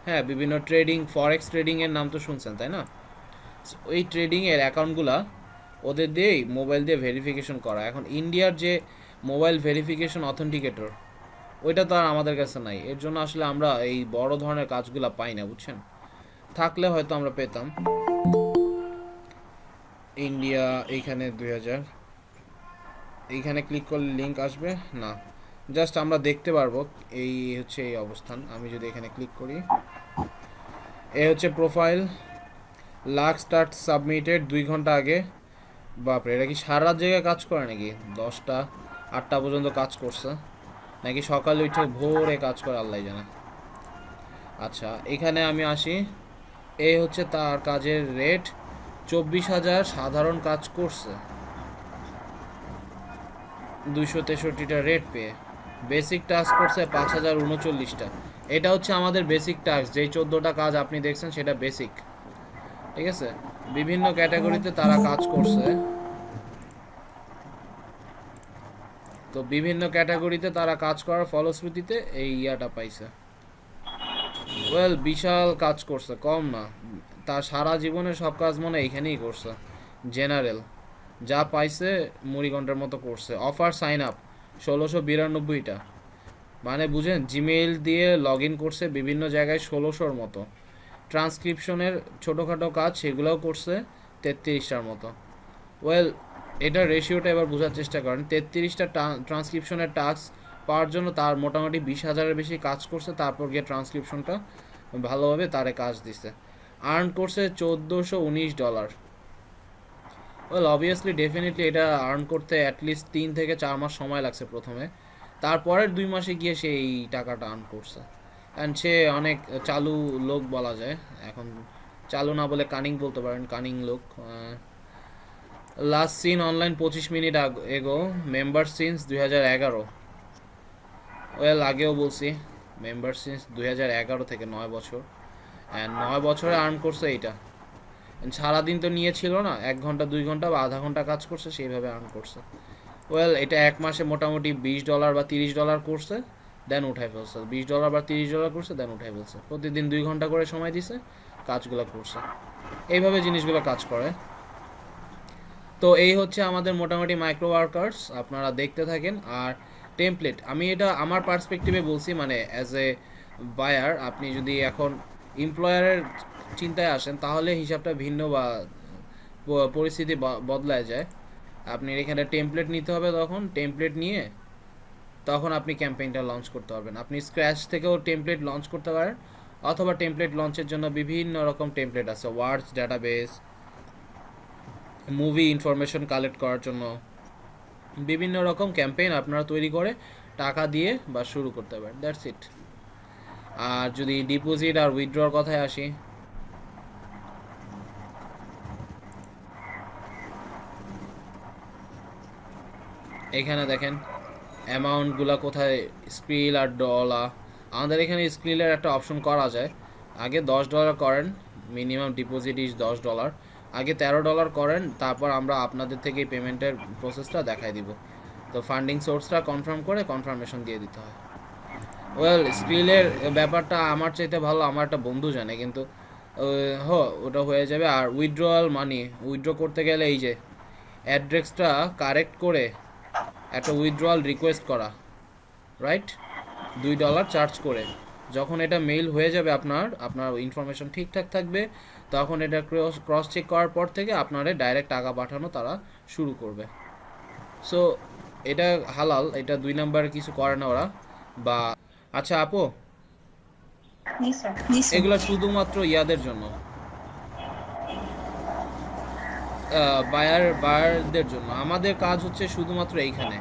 হ্যাঁ, বিভিন্ন ট্রেডিং, ফরেক্স ট্রেডিংয়ের নাম তো শুনছেন তাই না? ওই ট্রেডিংয়ের অ্যাকাউন্টগুলা ওদের দিয়েই মোবাইল দিয়ে ভেরিফিকেশন করা। এখন ইন্ডিয়ার যে মোবাইল ভেরিফিকেশন অথেন্টিকেটর, ওইটা তো আর আমাদের কাছে নাই, এর জন্য আসলে আমরা এই বড় ধরনের কাজগুলো পাই না, বুঝছেন? থাকলে হয়তো আমরা পেতাম। ইন্ডিয়া, এইখানে 2000, এইখানে ক্লিক করলে লিঙ্ক আসবে না, জাস্ট আমরা দেখতে পারবো এই হচ্ছে এই অবস্থান। আমি যদি এখানে ক্লিক করি, এই হচ্ছে প্রোফাইল, লাস্ট স্টার্ট সাবমিটেড 2 ঘন্টা আগে। বাপরে, এটা কি সারা রাত জায়গায় কাজ করে নাকি? 10টা 8টা পর্যন্ত কাজ করছে নাকি সকালে উঠে ভোরে কাজ করে আল্লাহ জানে। আচ্ছা, এখানে আমি আসি, এই হচ্ছে তার কাজের রেট, 24,000 সাধারণ কাজ করছে। 263টা রেট পেয়ে। বেসিক টাস্ক করছে 5039টা। এটা হচ্ছে আমাদের বেসিক টাস্ক, যেই 14টা কাজ আপনি দেখছেন সেটা বেসিক, ঠিক আছে। বিভিন্ন ক্যাটাগরিতে তারা কাজ করছে, তো বিভিন্ন ক্যাটাগরিতে তারা কাজ করার ফলশ্রুতিতে এই ইয়াটা পাইছে। ওয়েল, বিশাল কাজ করছে, কম না। তার সারা জীবনের সব কাজ মনে এইখানেই করছে, জেনারেল। যা পাইছে মুড়িঘণ্টার মতো করছে। অফার সাইন আপ 1692টা, মানে বুঝেন, জিমেইল দিয়ে লগ ইন করছে বিভিন্ন জায়গায় 1600-র মতো। ট্রান্সক্রিপশনের ছোটোখাটো কাজ সেগুলোও করছে 33টার মতো। ওয়েল, এটার রেশিওটা এবার বোঝার চেষ্টা করেন। 33টা ট্রান্সক্রিপশনের টাস্ক পাওয়ার জন্য তার মোটামুটি 20,000-এর বেশি কাজ করছে, তারপর গিয়ে ট্রান্সক্রিপশনটা ভালোভাবে তারে কাজ দিছে। আর্ন করছে $1419। ওয়েল, অবভিয়াসলি ডেফিনেটলি এটা আর্ন করতে অ্যাটলিস্ট 3 থেকে 4 মাস সময় লাগছে প্রথমে, তারপরের 2 মাসে গিয়ে সে এই টাকাটা আর্ন করছে। অ্যান্ড সে অনেক চালু লোক বলা যায়, এখন চালু না বলে কানিং বলতে পারেন, কানিং লোক। লাস্ট সিন অনলাইন 25 মিনিট এগো, মেম্বার সিন্স 2011। ওয়েল, আগেও বলছি মেম্বার সিন্স 2011 থেকে 9 বছর, অ্যান্ড 9 বছরে আর্ন করছে এইটা। সারাদিন তো নিয়েছিল না, 1 ঘন্টা 2 ঘন্টা বা আধা ঘন্টা কাজ করছে, সেইভাবে আর্ন করছে। ওয়েল, এটা 1 মাসে মোটামুটি $20 বা $30 করছে, দেন উঠাই ফেলছে। $20 বা $30 করছে, দেন উঠাই ফেলছে। প্রতিদিন 2 ঘন্টা করে সময় দিছে, কাজগুলো করছে। এইভাবে জিনিসগুলো কাজ করে। তো এই হচ্ছে আমাদের মোটামুটি মাইক্রো ওয়ার্কার্স, আপনারা দেখতে থাকেন। আর টেমপ্লেট, আমি এটা আমার পার্সপেক্টিভে বলছি, মানে অ্যাজ এ বায়ার আপনি যদি এখন এমপ্লয়ারের চিন্তায় আসেন তাহলে হিসাবটা ভিন্ন বা পরিস্থিতি বদলায় যায়। আপনি এখানে টেমপ্লেট নিতে হবে, তখন টেমপ্লেট নিয়ে তখন আপনি ক্যাম্পেইনটা লঞ্চ করতে পারবেন। আপনি স্ক্র্যাচ থেকেও টেমপ্লেট লঞ্চ করতে পারেন, অথবা টেমপ্লেট লঞ্চের জন্য বিভিন্ন রকম টেমপ্লেট আছে, ওয়ার্ডস ডাটাবেস, মুভি ইনফরমেশন কালেক্ট করার জন্য বিভিন্ন রকম ক্যাম্পেইন আপনারা তৈরি করে টাকা দিয়ে বা শুরু করতে পারেন। That's it. আর যদি ডিপোজিট আর উইথড্রর কথায় আসি, এখানে দেখেন অ্যামাউন্টগুলো কোথায়, স্ক্রিল আর ডলার। আমাদের এখানে স্ক্রিলের একটা অপশন করা যায়। আগে $10 করেন, মিনিমাম ডিপোজিট ইজ $10। আগে $13 করেন, তারপর আমরা আপনাদের থেকে পেমেন্টের প্রসেসটা দেখাই দিব। তো ফান্ডিং সোর্সটা কনফার্ম করে কনফার্মেশন দিয়ে দিতে হয়। ওয়েল, স্ক্রিলের ব্যাপারটা আমার চাইতে ভালো আমার একটা বন্ধু জানে, কিন্তু ওটা হয়ে যাবে। আর উইথড্রয়াল মানি, উইথড্র করতে গেলে এই যে অ্যাড্রেসটা কারেক্ট করে একটা উইথড্রয়াল রিকোয়েস্ট করা, রাইট, $2 চার্জ করে। যখন এটা মেইল হয়ে যাবে, আপনার ইনফরমেশন ঠিকঠাক থাকবে, তখন এটা ক্রস চেক করার পর থেকে আপনারে ডাইরেক্ট টাকা পাঠানো তারা শুরু করবে। সো এটা হালাল, এটা 2 নাম্বার কিছু করে না ওরা। বা আচ্ছা আপু, এগুলো শুধুমাত্র ইয়াদের জন্য, বায়ারদের জন্য। আমাদের কাজ হচ্ছে শুধুমাত্র এইখানে,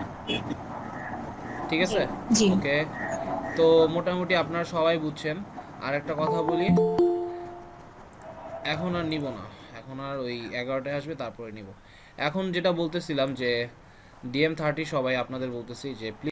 ঠিক আছে? জি। ওকে, তো মোটামুটি আপনারা সবাই বুঝছেন। আর একটা কথা বলি, এখন আর নিব না, এখন আর ওই 11টায় আসবে তারপরে নিব। এখন যেটা বলতেছিলাম যে DM30 সবাই আপনাদের বলতেছি যে